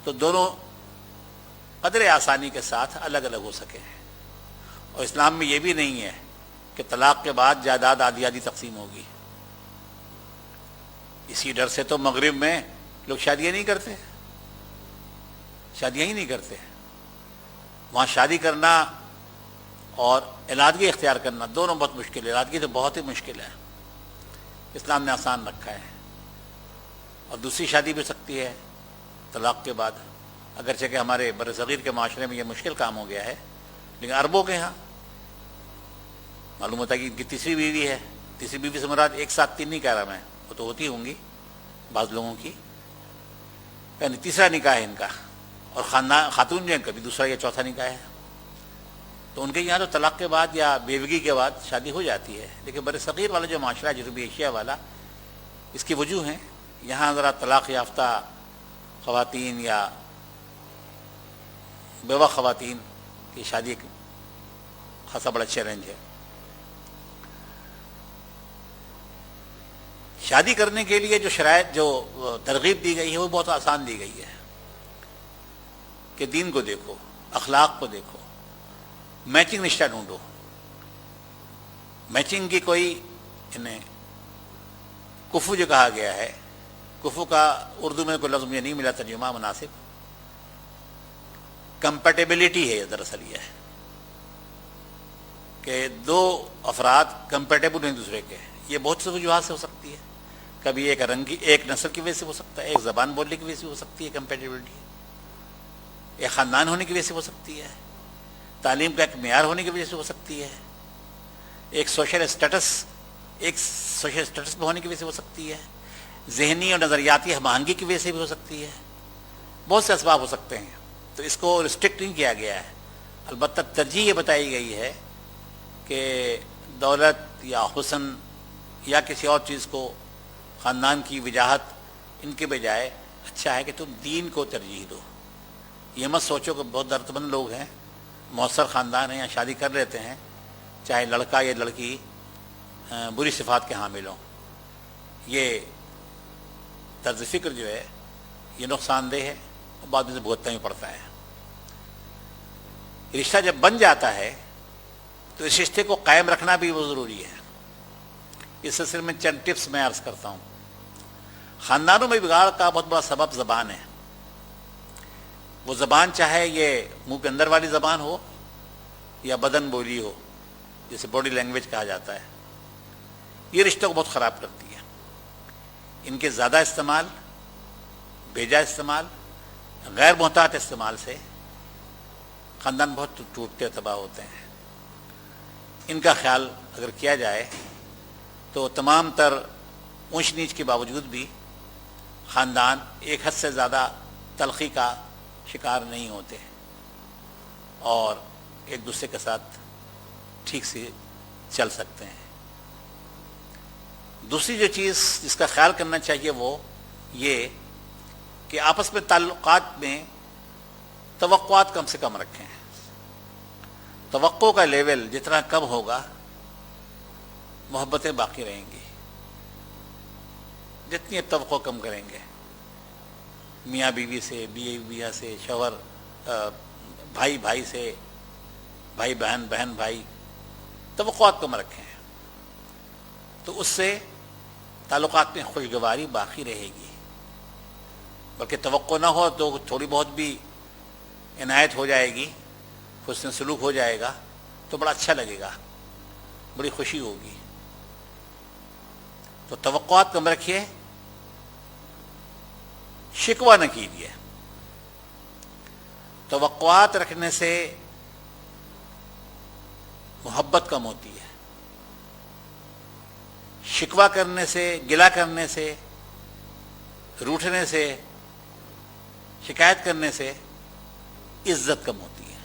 تو دونوں قدر آسانی کے ساتھ الگ الگ ہو سکے. اور اسلام میں یہ بھی نہیں ہے کہ طلاق کے بعد جائیداد آدھی آدھی تقسیم ہوگی. اسی ڈر سے تو مغرب میں لوگ شادیاں نہیں کرتے، شادیاں ہی نہیں کرتے. وہاں شادی کرنا اور علادگی اختیار کرنا دونوں بہت مشکل ہے. علادگی تو بہت ہی مشکل ہے, اسلام نے آسان رکھا ہے. اور دوسری شادی بھی ہو سکتی ہے طلاق کے بعد, اگرچہ کہ ہمارے بر صغیر کے معاشرے میں یہ مشکل کام ہو گیا ہے, لیکن عربوں کے ہاں معلوم ہوتا ہے کہ ان کی تیسری بیوی ہے. تیسری بیوی سے مراد ایک ساتھ 3 نہیں کہہ رہا میں, وہ تو ہوتی ہوں گی بعض لوگوں کی, یعنی تیسرا نکاح ہے ان کا. اور خاتون جو ہے کبھی دوسرا یا چوتھا نکاح ہے. تو ان کے یہاں تو طلاق کے بعد یا بیوگی کے بعد شادی ہو جاتی ہے, لیکن بر صغیر والا جو معاشرہ ہے جنوبی ایشیا والا, اس کی وجوہ ہیں. یہاں ذرا طلاق یافتہ خواتین یا بیوہ خواتین کی شادی ایک خاصا بڑا چیلنج ہے. شادی کرنے کے لیے جو شرائط, جو ترغیب دی گئی ہے وہ بہت آسان دی گئی ہے کہ دین کو دیکھو, اخلاق کو دیکھو, میچنگ رشتہ ڈھونڈو. میچنگ کی کوئی انہیں کفو جو کہا گیا ہے, کفو کا اردو میں کوئی لفظ مجھے نہیں ملا ترجمہ مناسب. کمپیٹیبلٹی ہے دراصل یہ ہے کہ دو افراد کمپیٹیبل ہیں دوسرے کے. یہ بہت سے وجوہات سے ہو سکتی ہے. کبھی ایک رنگ کی, ایک نسل کی وجہ سے ہو سکتا ہے, ایک زبان بولنے کی وجہ سے ہو سکتی ہے کمپیٹیبلٹی, ایک خاندان ہونے کی وجہ سے ہو سکتی ہے, تعلیم کا ایک معیار ہونے کی وجہ سے ہو سکتی ہے, ایک سوشل اسٹیٹس میں ہونے کی وجہ سے ہو سکتی ہے, ذہنی اور نظریاتی ہم آہنگی کی وجہ سے بھی ہو سکتی ہے. بہت سے اسباب ہو سکتے ہیں. تو اس کو ریسٹرکٹ نہیں کیا گیا ہے. البتہ ترجیح یہ بتائی گئی ہے کہ دولت یا حسن یا کسی اور چیز کو, خاندان کی وجاہت, ان کے بجائے اچھا ہے کہ تم دین کو ترجیح دو. یہ مت سوچو کہ بہت دردمند لوگ ہیں, مؤثر خاندان ہیں, یا شادی کر لیتے ہیں چاہے لڑکا یا لڑکی بری صفات کے حامل ہوں. یہ طرز فکر جو ہے یہ نقصان دہ ہے اور بعد میں سے بھگتنا ہی پڑتا ہے. رشتہ جب بن جاتا ہے تو اس رشتے کو قائم رکھنا بھی بہت ضروری ہے. اس سلسلے میں چند ٹپس میں عرض کرتا ہوں. خاندانوں میں بگاڑ کا بہت بڑا سبب زبان ہے. وہ زبان چاہے یہ منہ کے اندر والی زبان ہو یا بدن بولی ہو, جسے باڈی لینگویج کہا جاتا ہے, یہ رشتوں کو بہت خراب کرتی ہے. ان کے زیادہ استعمال, بیجا استعمال, غیر محتاط استعمال سے خاندان بہت ٹوٹتے تباہ ہوتے ہیں. ان کا خیال اگر کیا جائے تو تمام تر اونچ نیچ کے باوجود بھی خاندان ایک حد سے زیادہ تلخی کا شکار نہیں ہوتے اور ایک دوسرے کے ساتھ ٹھیک سے چل سکتے ہیں. دوسری جو چیز جس کا خیال کرنا چاہیے وہ یہ کہ آپس میں تعلقات میں توقعات کم سے کم رکھیں. توقع کا لیول جتنا کم ہوگا محبتیں باقی رہیں گی. جتنی توقع کم کریں گے, میاں بیوی سے, بیوی بیوی سے, شوہر بھائی بھائی سے, بھائی بہن بہن بھائی, توقعات کم رکھیں تو اس سے تعلقات میں خوشگواری باقی رہے گی. بلکہ توقع نہ ہو تو تھوڑی بہت بھی عنایت ہو جائے گی, حسن سلوک ہو جائے گا تو بڑا اچھا لگے گا, بڑی خوشی ہوگی. تو توقعات کم رکھیے, شکوہ نہ کیجیے. توقعات رکھنے سے محبت کم ہوتی ہے. شکوہ کرنے سے, گلہ کرنے سے, روٹھنے سے, شکایت کرنے سے عزت کم ہوتی ہے.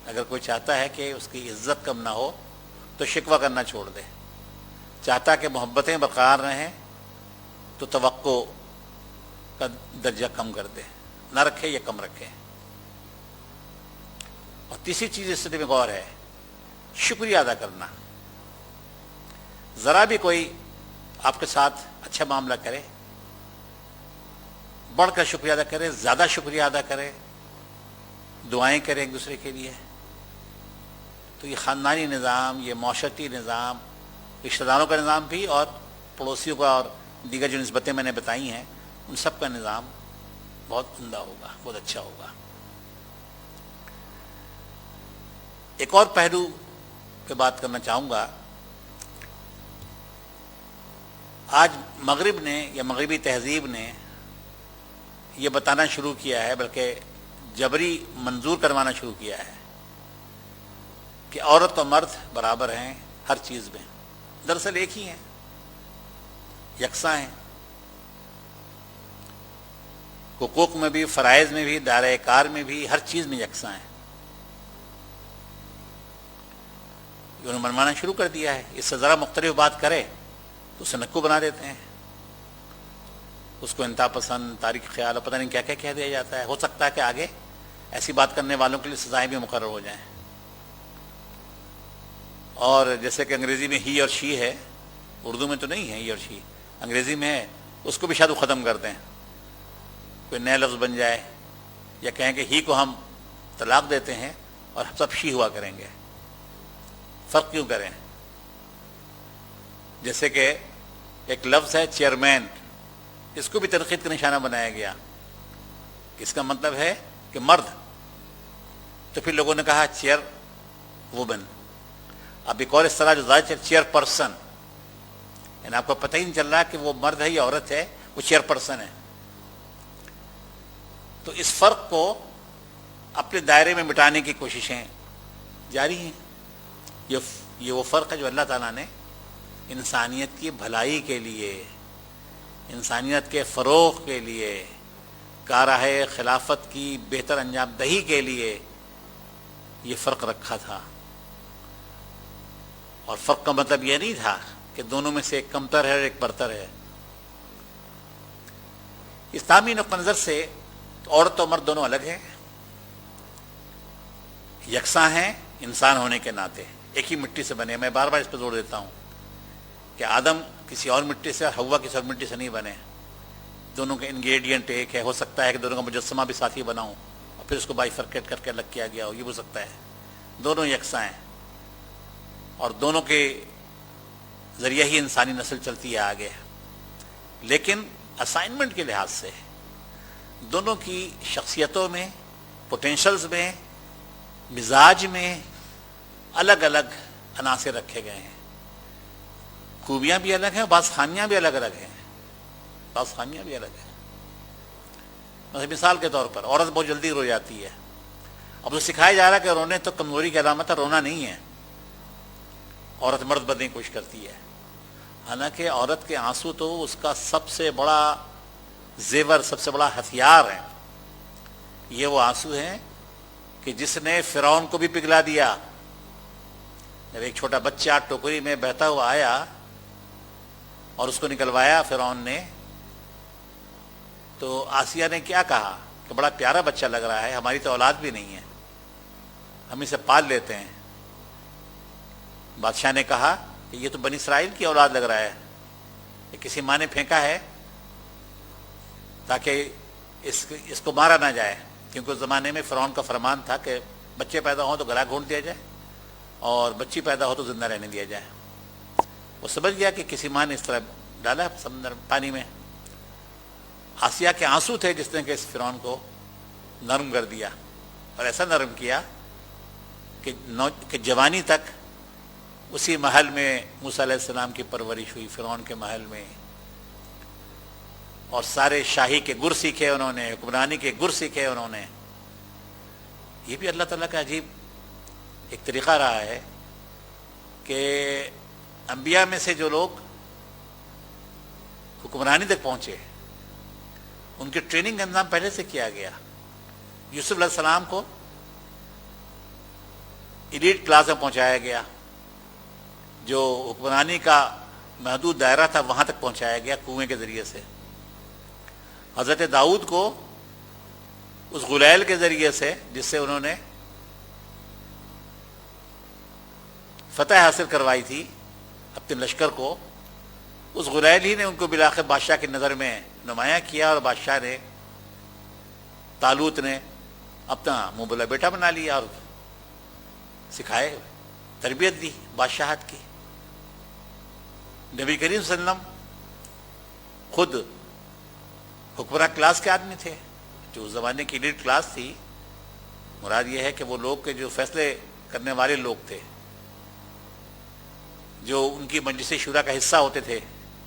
اگر کوئی چاہتا ہے کہ اس کی عزت کم نہ ہو تو شکوہ کرنا چھوڑ دے. چاہتا کہ محبتیں برقرار رہیں تو توقع کا درجہ کم کر دے, نہ رکھے یا کم رکھے. اور تیسری چیز اس میں غور ہے, شکریہ ادا کرنا. ذرا بھی کوئی آپ کے ساتھ اچھا معاملہ کرے, بڑھ کر شکریہ ادا کرے, زیادہ شکریہ ادا کرے, دعائیں کریں ایک دوسرے کے لیے. تو یہ خاندانی نظام, یہ معاشرتی نظام, رشتہ داروں کا نظام بھی اور پڑوسیوں کا اور دیگر جو نسبتیں میں نے بتائی ہیں ان سب کا نظام بہت عمدہ ہوگا, بہت اچھا ہوگا. ایک اور پہلو پہ بات کرنا چاہوں گا. آج مغرب نے یا مغربی تہذیب نے یہ بتانا شروع کیا ہے، بلکہ جبری منظور کروانا شروع کیا ہے کہ عورت و مرد برابر ہیں ہر چیز میں. دراصل ایک ہی ہیں، یکساں ہیں، حقوق میں بھی، فرائض میں بھی، دائرۂ کار میں بھی، ہر چیز میں یکساں ہیں. انہوں نے منوانا شروع کر دیا ہے. اس سے ذرا مختلف بات کرے تو اسے نکو بنا دیتے ہیں، اس کو انتہا پسند، تاریخ خیال اور پتہ نہیں کیا کیا کہہ دیا جاتا ہے. ہو سکتا ہے کہ آگے ایسی بات کرنے والوں کے لیے سزائیں بھی مقرر ہو جائیں. اور جیسے کہ انگریزی میں ہی اور شی ہے، اردو میں تو نہیں ہے ہی اور شی، انگریزی میں ہے، اس کو بھی شاید وہ ختم کر دیں، کوئی نیا لفظ بن جائے، یا کہیں کہ ہی کو ہم طلاق دیتے ہیں اور ہم سب شی ہوا کریں گے. فرق کیوں کریں؟ جیسے کہ ایک لفظ ہے چیئرمین، اس کو بھی تنقید کا نشانہ بنایا گیا، اس کا مطلب ہے کہ مرد. تو پھر لوگوں نے کہا چیئر وومن. اب ایک اور اصطلاح جو زائد چیئر پرسن، یعنی آپ کو پتہ ہی نہیں چل رہا کہ وہ مرد ہے یا عورت ہے، وہ چیئر پرسن ہے. تو اس فرق کو اپنے دائرے میں مٹانے کی کوششیں جاری ہیں. یہ وہ فرق ہے جو اللہ تعالیٰ نے انسانیت کی بھلائی کے لیے، انسانیت کے فروغ کے لیے، کارہ خلافت کی بہتر انجام دہی کے لیے یہ فرق رکھا تھا. اور فرق کا مطلب یہ نہیں تھا کہ دونوں میں سے ایک کمتر ہے اور ایک برتر ہے. اسلامی نقطہ نظر سے عورت و مرد دونوں الگ ہیں، یکساں ہیں انسان ہونے کے ناطے، ایک ہی مٹی سے بنے. میں بار بار اس پہ زور دیتا ہوں کہ آدم کسی اور مٹی سے، حوا کسی اور مٹی سے نہیں بنے. دونوں کے انگریڈینٹ ایک ہے. ہو سکتا ہے کہ دونوں کا مجسمہ بھی ساتھ ہی بناؤں اور پھر اس کو بائیفرکیٹ کر کے الگ کیا گیا ہو، یہ ہو سکتا ہے. دونوں یکساں ہیں اور دونوں کے ذریعہ ہی انسانی نسل چلتی ہے آگے. لیکن اسائنمنٹ کے لحاظ سے دونوں کی شخصیتوں میں، پوٹینشلز میں، مزاج میں الگ الگ عناصر رکھے گئے ہیں. خوبیاں بھی الگ ہیں، بعض خامیاں بھی الگ الگ ہیں، بعض خامیاں بھی الگ ہیں. مثال کے طور پر عورت بہت جلدی رو جاتی ہے. اب تو سکھایا جا رہا ہے کہ رونے تو کمزوری کی علامت ہے، رونا نہیں ہے. عورت مرد بننے کی کوشش کرتی ہے، حالانکہ عورت کے آنسو تو اس کا سب سے بڑا زیور، سب سے بڑا ہتھیار ہے. یہ وہ آنسو ہیں کہ جس نے فرعون کو بھی پگھلا دیا. جب ایک چھوٹا بچہ ٹوکری میں بہتا ہوا آیا اور اس کو نکلوایا فرعون نے، تو آسیہ نے کیا کہا کہ بڑا پیارا بچہ لگ رہا ہے، ہماری تو اولاد بھی نہیں ہے، ہم اسے پال لیتے ہیں. بادشاہ نے کہا کہ یہ تو بنی اسرائیل کی اولاد لگ رہا ہے، یہ کسی ماں نے پھینکا ہے تاکہ اس کو مارا نہ جائے. کیونکہ اس زمانے میں فرعون کا فرمان تھا کہ بچے پیدا ہوں تو گلا گھونٹ دیا جائے اور بچی پیدا ہو تو زندہ رہنے دیا جائے. وہ سمجھ گیا کہ کسی ماں نے اس طرح ڈالا سمندر پانی میں. آسیہ کے آنسو تھے جس نے کہ اس فرعون کو نرم کر دیا، اور ایسا نرم کیا کہ جوانی تک اسی محل میں موسیٰ علیہ السلام کی پرورش ہوئی، فرعون کے محل میں. اور سارے شاہی کے گر سیکھے انہوں نے، حکمرانی کے گر سیکھے انہوں نے. یہ بھی اللہ تعالیٰ کا عجیب ایک طریقہ رہا ہے کہ انبیاء میں سے جو لوگ حکمرانی تک پہنچے ان کی ٹریننگ کا انتظام پہلے سے کیا گیا. یوسف علیہ السلام کو ایلیٹ کلاس میں پہنچایا گیا، جو حکمرانی کا محدود دائرہ تھا وہاں تک پہنچایا گیا کنویں کے ذریعے سے. حضرت داؤد کو اس غلیل کے ذریعے سے جس سے انہوں نے فتح حاصل کروائی تھی اپنے لشکر کو، اس غلیل ہی نے ان کو بالآخر بادشاہ کی نظر میں نمایاں کیا، اور بادشاہ نے، طالوت نے اپنا منہ بولا بیٹا بنا لیا اور سکھائے، تربیت دی بادشاہت کی. نبی کریم صلی اللہ علیہ وسلم خود حکمراں کلاس کے آدمی تھے. جو اس زمانے کی ایلیٹ کلاس تھی، مراد یہ ہے کہ وہ لوگ کے جو فیصلے کرنے والے لوگ تھے جو ان کی مجلس شورا کا حصہ ہوتے تھے،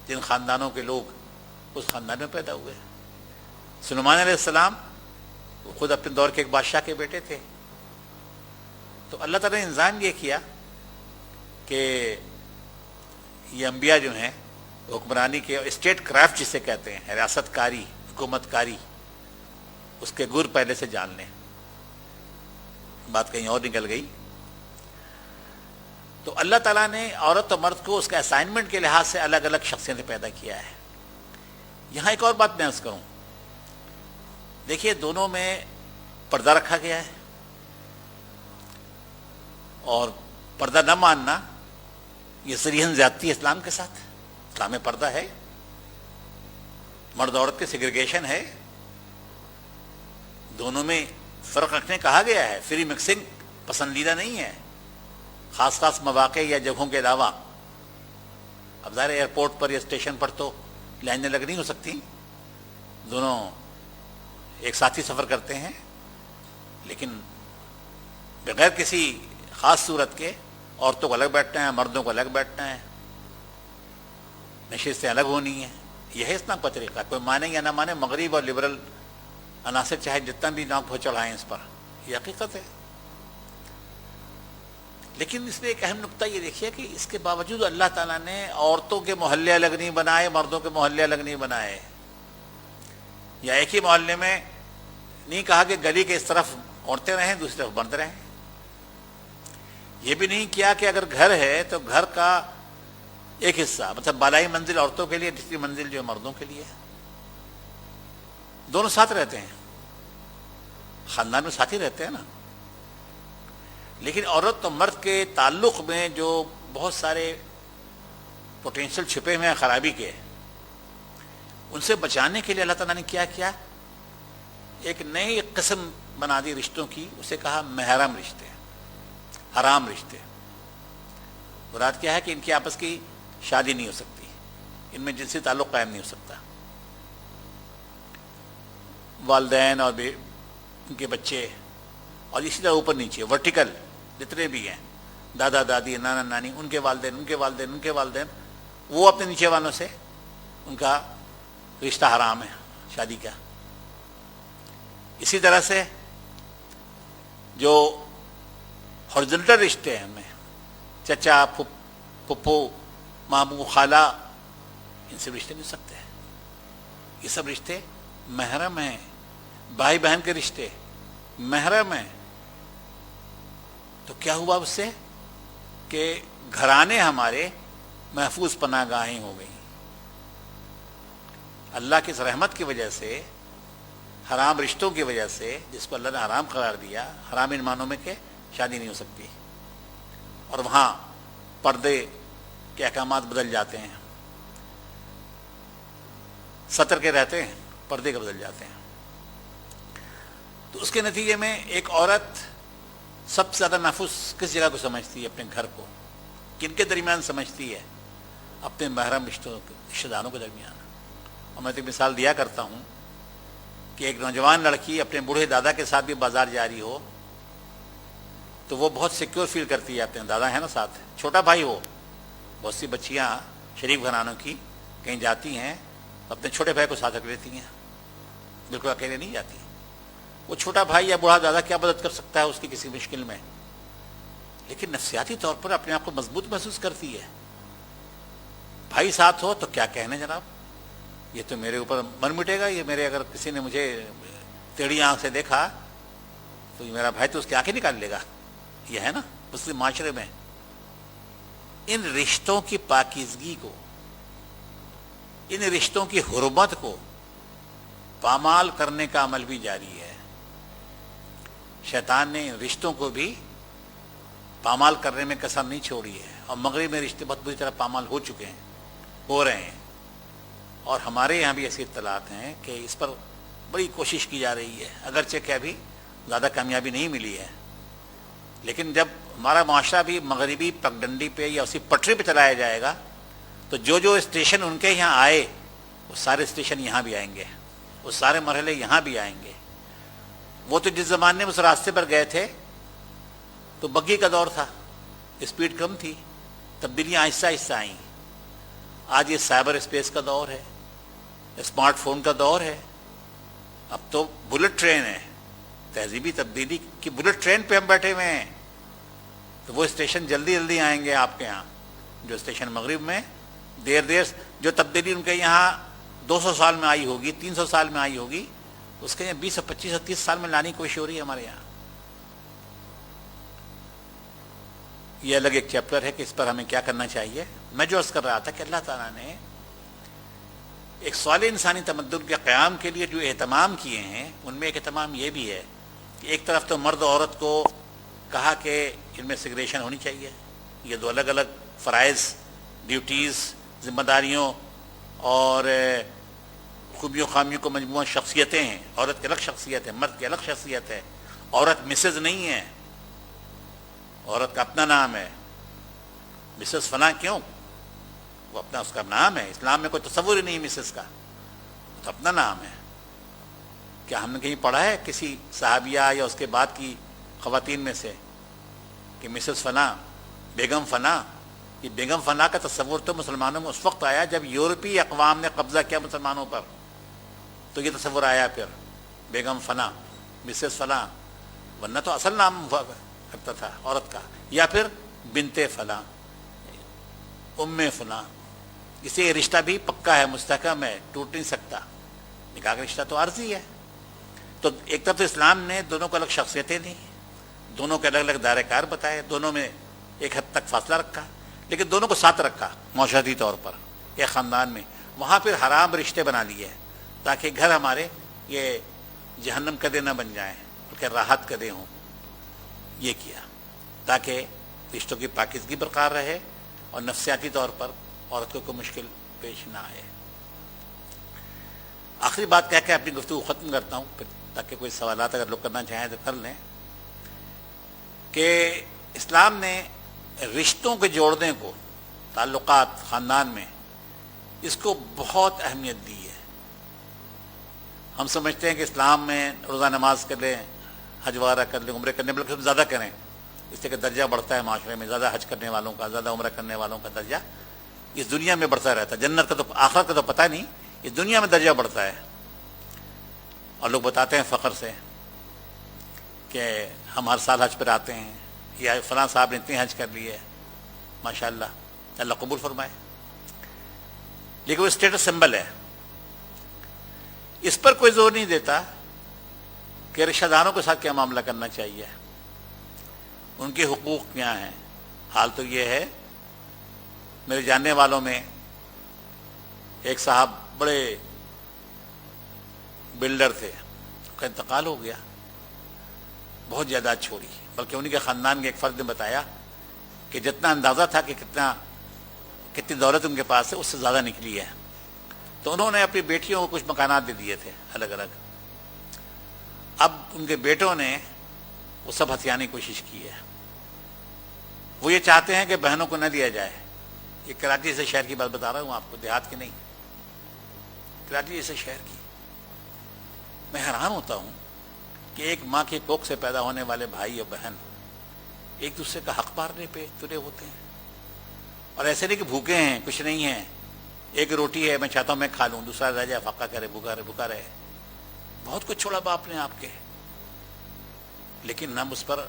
جن خاندانوں کے لوگ اس خاندان میں پیدا ہوئے۔ سلیمان علیہ السلام وہ خود اپنے دور کے ایک بادشاہ کے بیٹے تھے۔ تو اللہ تعالیٰ نے انضام یہ کیا کہ یہ انبیاء جو ہیں حکمرانی کے اسٹیٹ کرافٹ جسے کہتے ہیں، ریاست کاری، حکومت کاری، اس کے گر پہلے سے جان لیں۔ بات کہیں اور نکل گئی۔ تو اللہ تعالیٰ نے عورت و مرد کو اس کے اسائنمنٹ کے لحاظ سے الگ الگ شخصیتیں پیدا کیا ہے۔ یہاں ایک اور بات میں عرض کروں، دیکھیے دونوں میں پردہ رکھا گیا ہے، اور پردہ نہ ماننا یہ صریحاً زیادتی ہے اسلام کے ساتھ۔ اسلام میں پردہ ہے، مرد عورت کی سیگریگیشن ہے، دونوں میں فرق رکھنے کہا گیا ہے۔ فری مکسنگ پسندیدہ نہیں ہے، خاص خاص مواقع یا جگہوں کے علاوہ۔ اب ظاہر ایئرپورٹ پر یا اسٹیشن پر تو لائنیں لگ نہیں ہو سکتی، دونوں ایک ساتھ ہی سفر کرتے ہیں، لیکن بغیر کسی خاص صورت کے عورتوں کو الگ بیٹھنا ہے، مردوں کو الگ بیٹھنا ہے، نشستیں الگ ہونی ہیں۔ یہ ہے اسلام کا طریقہ، کوئی مانے یا نہ مانے، مغرب اور لبرل عناصر چاہے جتنا بھی ناک ہو چڑھائیں اس پر، یہ حقیقت ہے۔ لیکن اس میں ایک اہم نقطہ یہ دیکھیے کہ اس کے باوجود اللہ تعالیٰ نے عورتوں کے محلے الگ نہیں بنائے، مردوں کے محلے الگ نہیں بنائے، یا ایک ہی محلے میں نہیں کہا کہ گلی کے اس طرف عورتیں رہیں دوسری طرف مرد رہیں۔ یہ بھی نہیں کیا کہ اگر گھر ہے تو گھر کا ایک حصہ، مطلب بالائی منزل عورتوں کے لیے، نچلی منزل جو ہے مردوں کے لیے، دونوں ساتھ رہتے ہیں، خاندان میں ساتھ ہی رہتے ہیں نا۔ لیکن عورت اور مرد کے تعلق میں جو بہت سارے پوٹینشیل چھپے ہوئے ہیں خرابی کے، ان سے بچانے کے لیے اللہ تعالیٰ نے کیا کیا، ایک نئی قسم بنا دی رشتوں کی، اسے کہا محرم رشتے، حرام رشتے۔ مراد کیا ہے کہ ان کی آپس کی شادی نہیں ہو سکتی، ان میں جنسی تعلق قائم نہیں ہو سکتا، والدین اور ان کے بچے، اور اسی طرح اوپر نیچے ورٹیکل جتنے بھی ہیں، دادا دادی، نانا نانی، ان کے والدین، ان کے والدین، ان کے والدین، وہ اپنے نیچے والوں سے ان کا رشتہ حرام ہے شادی کا۔ اسی طرح سے جو ہارزنٹل رشتے ہیں ہمیں، چچا، پھپھو، ماموں، خالہ، ان سے رشتے نہیں ہو سکتے۔ یہ سب رشتے محرم ہیں، بھائی بہن کے رشتے محرم ہیں۔ تو کیا ہوا اس سے کہ گھرانے ہمارے محفوظ پناہ گاہیں ہو گئیں۔ اللہ کی اس رحمت کی وجہ سے، حرام رشتوں کی وجہ سے، جس کو اللہ نے حرام قرار دیا، حرام ان معنوں میں کہ شادی نہیں ہو سکتی، اور وہاں پردے کے احکامات بدل جاتے ہیں، سطر کے رہتے ہیں، پردے کے بدل جاتے ہیں۔ تو اس کے نتیجے میں ایک عورت سب سے زیادہ محفوظ کس جگہ کو سمجھتی ہے؟ اپنے گھر کو۔ کن کے درمیان سمجھتی ہے؟ اپنے محرم رشتہ داروں کے درمیان۔ اور میں تو ایک مثال دیا کرتا ہوں کہ ایک نوجوان لڑکی اپنے بوڑھے دادا کے ساتھ بھی بازار جا رہی ہو تو وہ بہت سیکیور فیل کرتی ہے، اپنے دادا ہے نا ساتھ، چھوٹا بھائی ہو۔ بہت سی بچیاں شریف گھرانوں کی کہیں جاتی ہیں تو اپنے چھوٹے بھائی کو ساتھ رکھ لیتی ہیں، بالکل اکیلے نہیں جاتی۔ وہ چھوٹا بھائی یا بوڑھا دادا کیا مدد کر سکتا ہے اس کی کسی مشکل میں، لیکن نفسیاتی طور پر اپنے آپ کو مضبوط محسوس کرتی ہے۔ بھائی ساتھ ہو تو کیا کہنے جناب، یہ تو میرے اوپر من مٹے گا، یہ میرے، اگر کسی نے مجھے ٹیڑھی آنکھ سے دیکھا تو یہ میرا بھائی تو اس کی آنکھیں نکال لے گا۔ یہ ہے نا مسلم معاشرے میں ان رشتوں کی پاکیزگی کو، ان رشتوں کی حرمت کو پامال کرنے کا عمل بھی جاری ہے۔ شیطان نے رشتوں کو بھی پامال کرنے میں کسر نہیں چھوڑی ہے، اور مغرب میں رشتے بہت بری طرح پامال ہو چکے ہیں، ہو رہے ہیں، اور ہمارے یہاں بھی ایسی اطلاعات ہیں کہ اس پر بڑی کوشش کی جا رہی ہے، اگرچہ کہ ابھی زیادہ کامیابی نہیں ملی ہے۔ لیکن جب ہمارا معاشرہ بھی مغربی پگڈنڈی پہ یا اسی پٹری پہ چلایا جائے گا تو جو جو اسٹیشن ان کے یہاں آئے وہ سارے اسٹیشن یہاں بھی آئیں گے، وہ سارے مرحلے یہاں بھی آئیں گے۔ وہ تو جس زمانے میں اس راستے پر گئے تھے تو بگی کا دور تھا، اسپیڈ کم تھی، تبدیلیاں آہستہ آہستہ آئیں. آج یہ سائبر اسپیس کا دور ہے، اسمارٹ فون کا دور ہے. اب تو بلٹ ٹرین ہے، تہذیبی تبدیلی کی بلٹ ٹرین پہ ہم بیٹھے ہوئے ہیں. تو وہ اسٹیشن جلدی جلدی آئیں گے آپ کے ہاں، جو اسٹیشن مغرب میں دیر جو تبدیلی ان کے یہاں 200 سال میں آئی ہوگی، 300 سال میں آئی ہوگی، اس کے یہاں 20 اور 25 اور 30 سال میں لانے کی کوشش ہو رہی ہے ہمارے یہاں. یہ الگ ایک چیپٹر ہے کہ اس پر ہمیں کیا کرنا چاہیے. میں جو عرض کر رہا تھا کہ اللہ تعالیٰ نے ایک صالح انسانی تمدن کے قیام کے لیے جو اہتمام کیے ہیں، ان میں ایک اہتمام یہ بھی ہے کہ ایک طرف تو مرد و عورت کو کہا کہ ان میں سگریشن ہونی چاہیے. یہ دو الگ الگ فرائض، ڈیوٹیز، ذمہ داریوں اور خوبیوں خامیوں کو مجموعہ شخصیتیں ہیں. عورت کی الگ شخصیت ہے، مرد کی الگ شخصیت ہے. عورت مسز نہیں ہے، عورت کا اپنا نام ہے. مسز فلاں کیوں؟ وہ اپنا اس کا نام ہے. اسلام میں کوئی تصور ہی نہیں مسز کا، تو اپنا نام ہے. کیا ہم نے کہیں پڑھا ہے کسی صحابیہ یا اس کے بعد کی خواتین میں سے کہ مسز فلاں، بیگم فلاں؟ یہ بیگم فلاں کا تصور تو مسلمانوں میں اس وقت آیا جب یورپی اقوام نے قبضہ کیا مسلمانوں پر، تو یہ تصور آیا پھر بیگم فلاں، مسز فلاں. ورنہ تو اصل نام ہوا کرتا تھا عورت کا، یا پھر بنت فلاں، ام فلاں. اسے یہ رشتہ بھی پکا ہے، مستحکم ہے، ٹوٹ نہیں سکتا. نکاح کا رشتہ تو عارضی ہے. تو ایک طرف تو اسلام نے دونوں کو الگ شخصیتیں دی، دونوں کے الگ الگ دائرہ کار بتائے، دونوں میں ایک حد تک فاصلہ رکھا، لیکن دونوں کو ساتھ رکھا معاشرتی طور پر ایک خاندان میں. وہاں پھر حرام رشتے بنا لیے تاکہ گھر ہمارے یہ جہنم کدے نہ بن جائیں بلکہ راحت کدے ہوں. یہ کیا تاکہ رشتوں کی پاکیزگی برقرار رہے اور نفسیاتی طور پر عورت کو کوئی مشکل پیش نہ آئے. آخری بات کہہ کے اپنی گفتگو ختم کرتا ہوں پھر تاکہ کوئی سوالات اگر لوگ کرنا چاہیں تو کر لیں، کہ اسلام نے رشتوں کے جوڑنے کو، تعلقات خاندان میں، اس کو بہت اہمیت دی ہے. ہم سمجھتے ہیں کہ اسلام میں روزہ نماز کر لیں، حج وغیرہ کر لیں، عمرے کرنے بلکہ سب زیادہ کریں، اس سے کہ درجہ بڑھتا ہے معاشرے میں. زیادہ حج کرنے والوں کا، زیادہ عمرہ کرنے والوں کا درجہ اس دنیا میں بڑھتا رہتا ہے. جنت کا تو، آخرت کا تو پتہ نہیں، اس دنیا میں درجہ بڑھتا ہے. اور لوگ بتاتے ہیں فخر سے کہ ہم ہر سال حج پر آتے ہیں، یا فلاں صاحب نے اتنے حج کر لیے، ماشاء اللہ، اللہ قبول فرمائے. لیکن وہ اسٹیٹس سمبل ہے. اس پر کوئی زور نہیں دیتا کہ رشتہ داروں کے ساتھ کیا معاملہ کرنا چاہیے، ان کے حقوق کیا ہیں. حال تو یہ ہے، میرے جاننے والوں میں ایک صاحب بڑے بلڈر تھے، ان کا انتقال ہو گیا، بہت جائیداد چھوڑی. بلکہ انہی کے خاندان کے ایک فرد نے بتایا کہ جتنا اندازہ تھا کہ کتنی دولت ان کے پاس ہے، اس سے زیادہ نکلی ہے. تو انہوں نے اپنی بیٹیوں کو کچھ مکانات دے دیے تھے الگ الگ. اب ان کے بیٹوں نے وہ سب ہتھیانے کی کوشش کی ہے. وہ یہ چاہتے ہیں کہ بہنوں کو نہ دیا جائے. یہ کراچی جیسے شہر کی بات بتا رہا ہوں آپ کو، دیہات کی نہیں، کراچی جیسے شہر کی. میں حیران ہوتا ہوں کہ ایک ماں کے کوکھ سے پیدا ہونے والے بھائی اور بہن ایک دوسرے کا حق مارنے پہ تلے ہوتے ہیں. اور ایسے نہیں کہ بھوکے ہیں، کچھ نہیں ہیں، ایک روٹی ہے، میں چاہتا ہوں میں کھا لوں، دوسرا رہ جائے فاقہ کرے، بھوکا رہے. بہت کچھ چھوڑا باپ نے آپ کے، لیکن ہم اس پر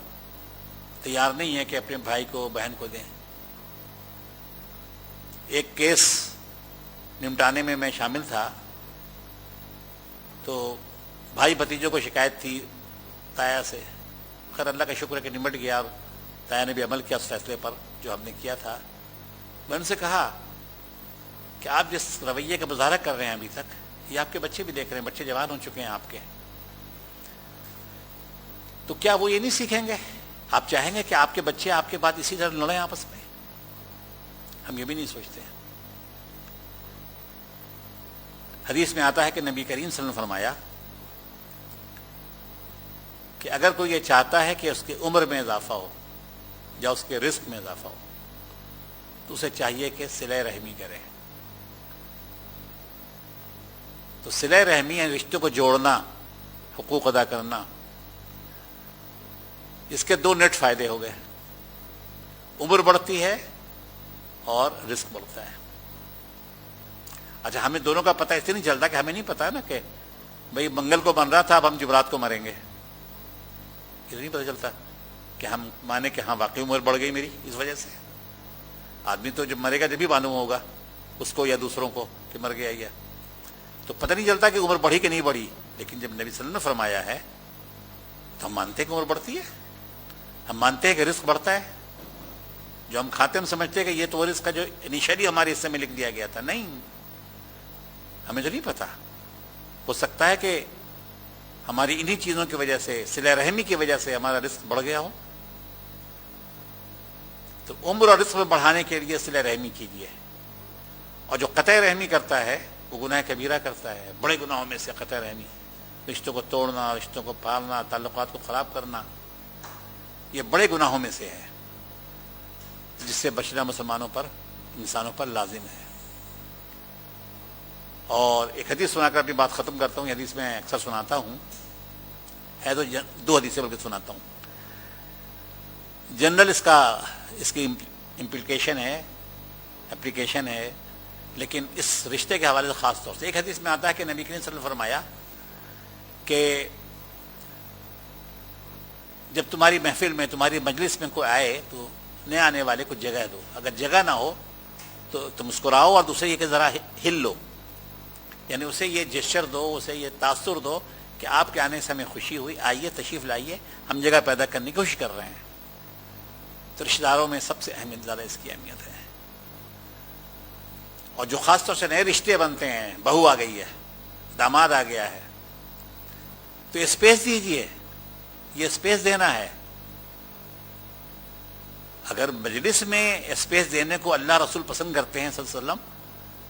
تیار نہیں ہیں کہ اپنے بھائی کو، بہن کو دیں. ایک کیس نمٹانے میں شامل تھا، تو بھائی بھتیجوں کو شکایت تھی تایا سے. خیر اللہ کا شکر ہے کہ نمٹ گیا، اور تایا نے بھی عمل کیا اس فیصلے پر جو ہم نے کیا تھا. میں ان سے کہا کہ آپ جس رویے کا مظاہرہ کر رہے ہیں ابھی تک، یہ آپ کے بچے بھی دیکھ رہے ہیں، بچے جوان ہو چکے ہیں آپ کے، تو کیا وہ یہ نہیں سیکھیں گے؟ آپ چاہیں گے کہ آپ کے بچے آپ کے بعد اسی طرح لڑیں آپس میں؟ ہم یہ بھی نہیں سوچتے. حدیث میں آتا ہے کہ نبی کریم صلی اللہ علیہ وسلم نے فرمایا کہ اگر کوئی یہ چاہتا ہے کہ اس کی عمر میں اضافہ ہو یا اس کے رزق میں اضافہ ہو تو اسے چاہیے کہ صلہ رحمی کرے. تو صلہ رحمی یعنی رشتوں کو جوڑنا، حقوق ادا کرنا، اس کے دو نیٹ فائدے ہو گئے، عمر بڑھتی ہے اور رزق بڑھتا ہے۔ اچھا، ہمیں دونوں کا پتہ اس سے نہیں چلتا کہ ہمیں نہیں پتا نا کہ بھئی منگل کو بن رہا تھا، اب ہم جمعرات کو مریں گے، یہ نہیں پتہ چلتا کہ ہم مانے کہ ہاں واقعی عمر بڑھ گئی میری اس وجہ سے۔ آدمی تو جب مرے گا جب بھی معلوم ہوگا اس کو یا دوسروں کو کہ مر گیا یا، تو پتہ نہیں چلتا کہ عمر بڑھی کہ نہیں بڑھی۔ لیکن جب نبی صلی اللہ علیہ وسلم نے فرمایا ہے تو ہم مانتے ہیں کہ عمر بڑھتی ہے، ہم مانتے ہیں کہ رزق بڑھتا ہے۔ جو ہم کھاتے ہیں ہم سمجھتے ہیں کہ یہ تو وہ رزق کا جو انیشلی ہمارے حصے میں لکھ دیا گیا تھا، نہیں، ہمیں تو نہیں پتہ۔ ہو سکتا ہے کہ ہماری انہی چیزوں کی وجہ سے، صلہ رحمی کی وجہ سے ہمارا رزق بڑھ گیا ہو۔ تو عمر اور رزق میں بڑھانے کے لیے صلہ رحمی کیجیے، اور جو قطع رحمی کرتا ہے وہ گناہ کبیرہ کرتا ہے، بڑے گناہوں میں سے قطع رحمی، رشتوں کو توڑنا، رشتوں کو پالنا، تعلقات کو خراب کرنا، یہ بڑے گناہوں میں سے ہے جس سے بچنا مسلمانوں پر، انسانوں پر لازم ہے۔ اور ایک حدیث سنا کر اپنی بات ختم کرتا ہوں۔ یہ حدیث میں اکثر سناتا ہوں، ہے تو دو حدیثیں بلکہ سناتا ہوں۔ جنرل اس کی امپلیکیشن ہے، اپلیکیشن ہے، لیکن اس رشتے کے حوالے سے خاص طور سے ایک حدیث میں آتا ہے کہ نبی کریم صلی اللہ علیہ وسلم نے فرمایا کہ جب تمہاری محفل میں، تمہاری مجلس میں کوئی آئے تو نئے آنے والے کو جگہ دو، اگر جگہ نہ ہو تو تم مسکراؤ، اور دوسرے یہ کہ ذرا ہل لو، یعنی اسے یہ جیسچر دو، اسے یہ تاثر دو کہ آپ کے آنے سے ہمیں خوشی ہوئی، آئیے تشریف لائیے، ہم جگہ پیدا کرنے کی کوشش کر رہے ہیں۔ تو رشتہ داروں میں سب سے اہمیت زیادہ اس کی اہمیت ہے۔ اور جو خاص طور سے نئے رشتے بنتے ہیں، بہو آ گئی ہے، داماد آ گیا ہے، تو اسپیس دیجیے، یہ اسپیس دینا ہے۔ اگر مجلس میں اسپیس دینے کو اللہ رسول پسند کرتے ہیں صلی اللہ علیہ وسلم،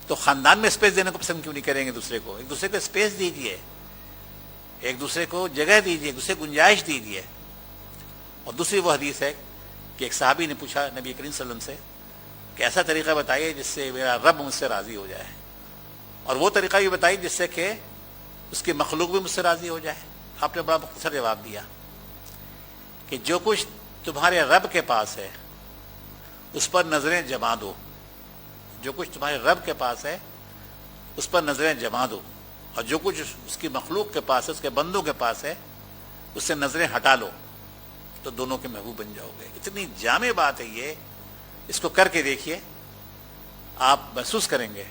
تو خاندان میں اسپیس دینے کو پسند کیوں نہیں کریں گے دوسرے کو؟ ایک دوسرے کو اسپیس دیجیے، ایک دوسرے کو جگہ دیجیے، ایک دوسرے کو گنجائش دیجیے۔ اور دوسری وہ حدیث ہے کہ ایک صحابی نے پوچھا نبی کریم صلی اللہ علیہ وسلم سے کہ ایسا طریقہ بتائیے جس سے میرا رب مجھ سے راضی ہو جائے، اور وہ طریقہ بھی بتائیے جس سے کہ اس کی مخلوق بھی مجھ سے راضی ہو جائے۔ آپ نے بڑا مختصر جواب دیا کہ جو کچھ تمہارے رب کے پاس ہے اس پر نظریں جما دو، جو کچھ تمہارے رب کے پاس ہے اس پر نظریں جما دو، اور جو کچھ اس کی مخلوق کے پاس ہے، اس کے بندوں کے پاس ہے، اس سے نظریں ہٹا لو، تو دونوں کے محبوب بن جاؤ گے۔ اتنی جامع بات ہے یہ، اس کو کر کے دیکھیے، آپ محسوس کریں گے۔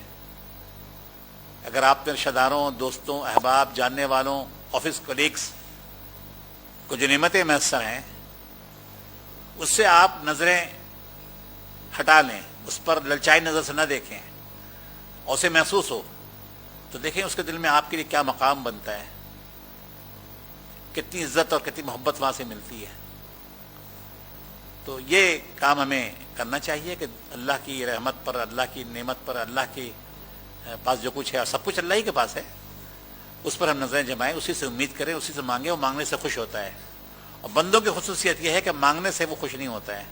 اگر آپ کے رشتہ داروں، دوستوں، احباب، جاننے والوں، آفس کولیگس کو جو نعمتیں میسر ہیں اس سے آپ نظریں ہٹا لیں، اس پر للچائی نظر سے نہ دیکھیں، اور اسے محسوس ہو، تو دیکھیں اس کے دل میں آپ کے لیے کیا مقام بنتا ہے، کتنی عزت اور کتنی محبت وہاں سے ملتی ہے۔ تو یہ کام ہمیں کرنا چاہیے کہ اللہ کی رحمت پر، اللہ کی نعمت پر، اللہ کے پاس جو کچھ ہے، اور سب کچھ اللہ ہی کے پاس ہے، اس پر ہم نظریں جمائیں، اسی سے امید کریں، اسی سے مانگیں، اور مانگنے سے خوش ہوتا ہے۔ اور بندوں کی خصوصیت یہ ہے کہ مانگنے سے وہ خوش نہیں ہوتا ہے۔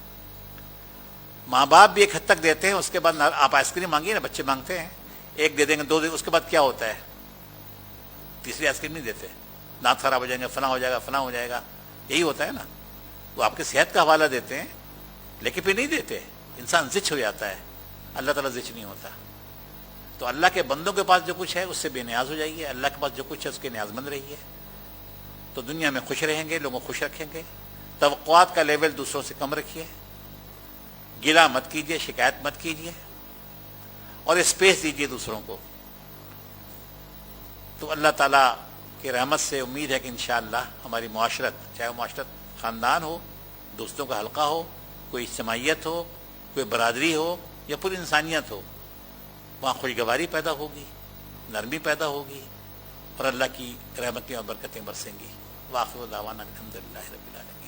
ماں باپ بھی ایک حد تک دیتے ہیں، اس کے بعد آپ آئس کریم مانگیے نا، بچے مانگتے ہیں، ایک دے دیں گے، دو دیں گے، اس کے بعد کیا ہوتا ہے؟ تیسری آئس کریم نہیں دیتے، دانت خراب ہو جائیں گے، فلاں ہو جائے گا، فلاں ہو جائے گا، یہی ہوتا ہے نا۔ وہ آپ کی صحت کا حوالہ دیتے ہیں لیکن پھر نہیں دیتے، انسان زچ ہو جاتا ہے، اللہ تعالیٰ زچ نہیں ہوتا۔ تو اللہ کے بندوں کے پاس جو کچھ ہے اس سے بے نیاز ہو جائیے، اللہ کے پاس جو کچھ ہے اس کے نیاز مند رہیے، تو دنیا میں خوش رہیں گے، لوگوں کو خوش رکھیں گے۔ توقعات کا لیول دوسروں سے کم رکھیے، گلہ مت کیجیے، شکایت مت کیجیے، اور اسپیس دیجیے دوسروں کو۔ تو اللہ تعالیٰ کی رحمت سے امید ہے کہ انشاءاللہ ہماری معاشرت، چاہے وہ معاشرت خاندان ہو، دوستوں کا حلقہ ہو، کوئی اجتماعیت ہو، کوئی برادری ہو، یا پوری انسانیت ہو، وہاں خوشگواری پیدا ہوگی، نرمی پیدا ہوگی، اور اللہ کی رحمتیں اور برکتیں برسیں گی۔ وآخر دعوانا الحمدللہ رب العالمین۔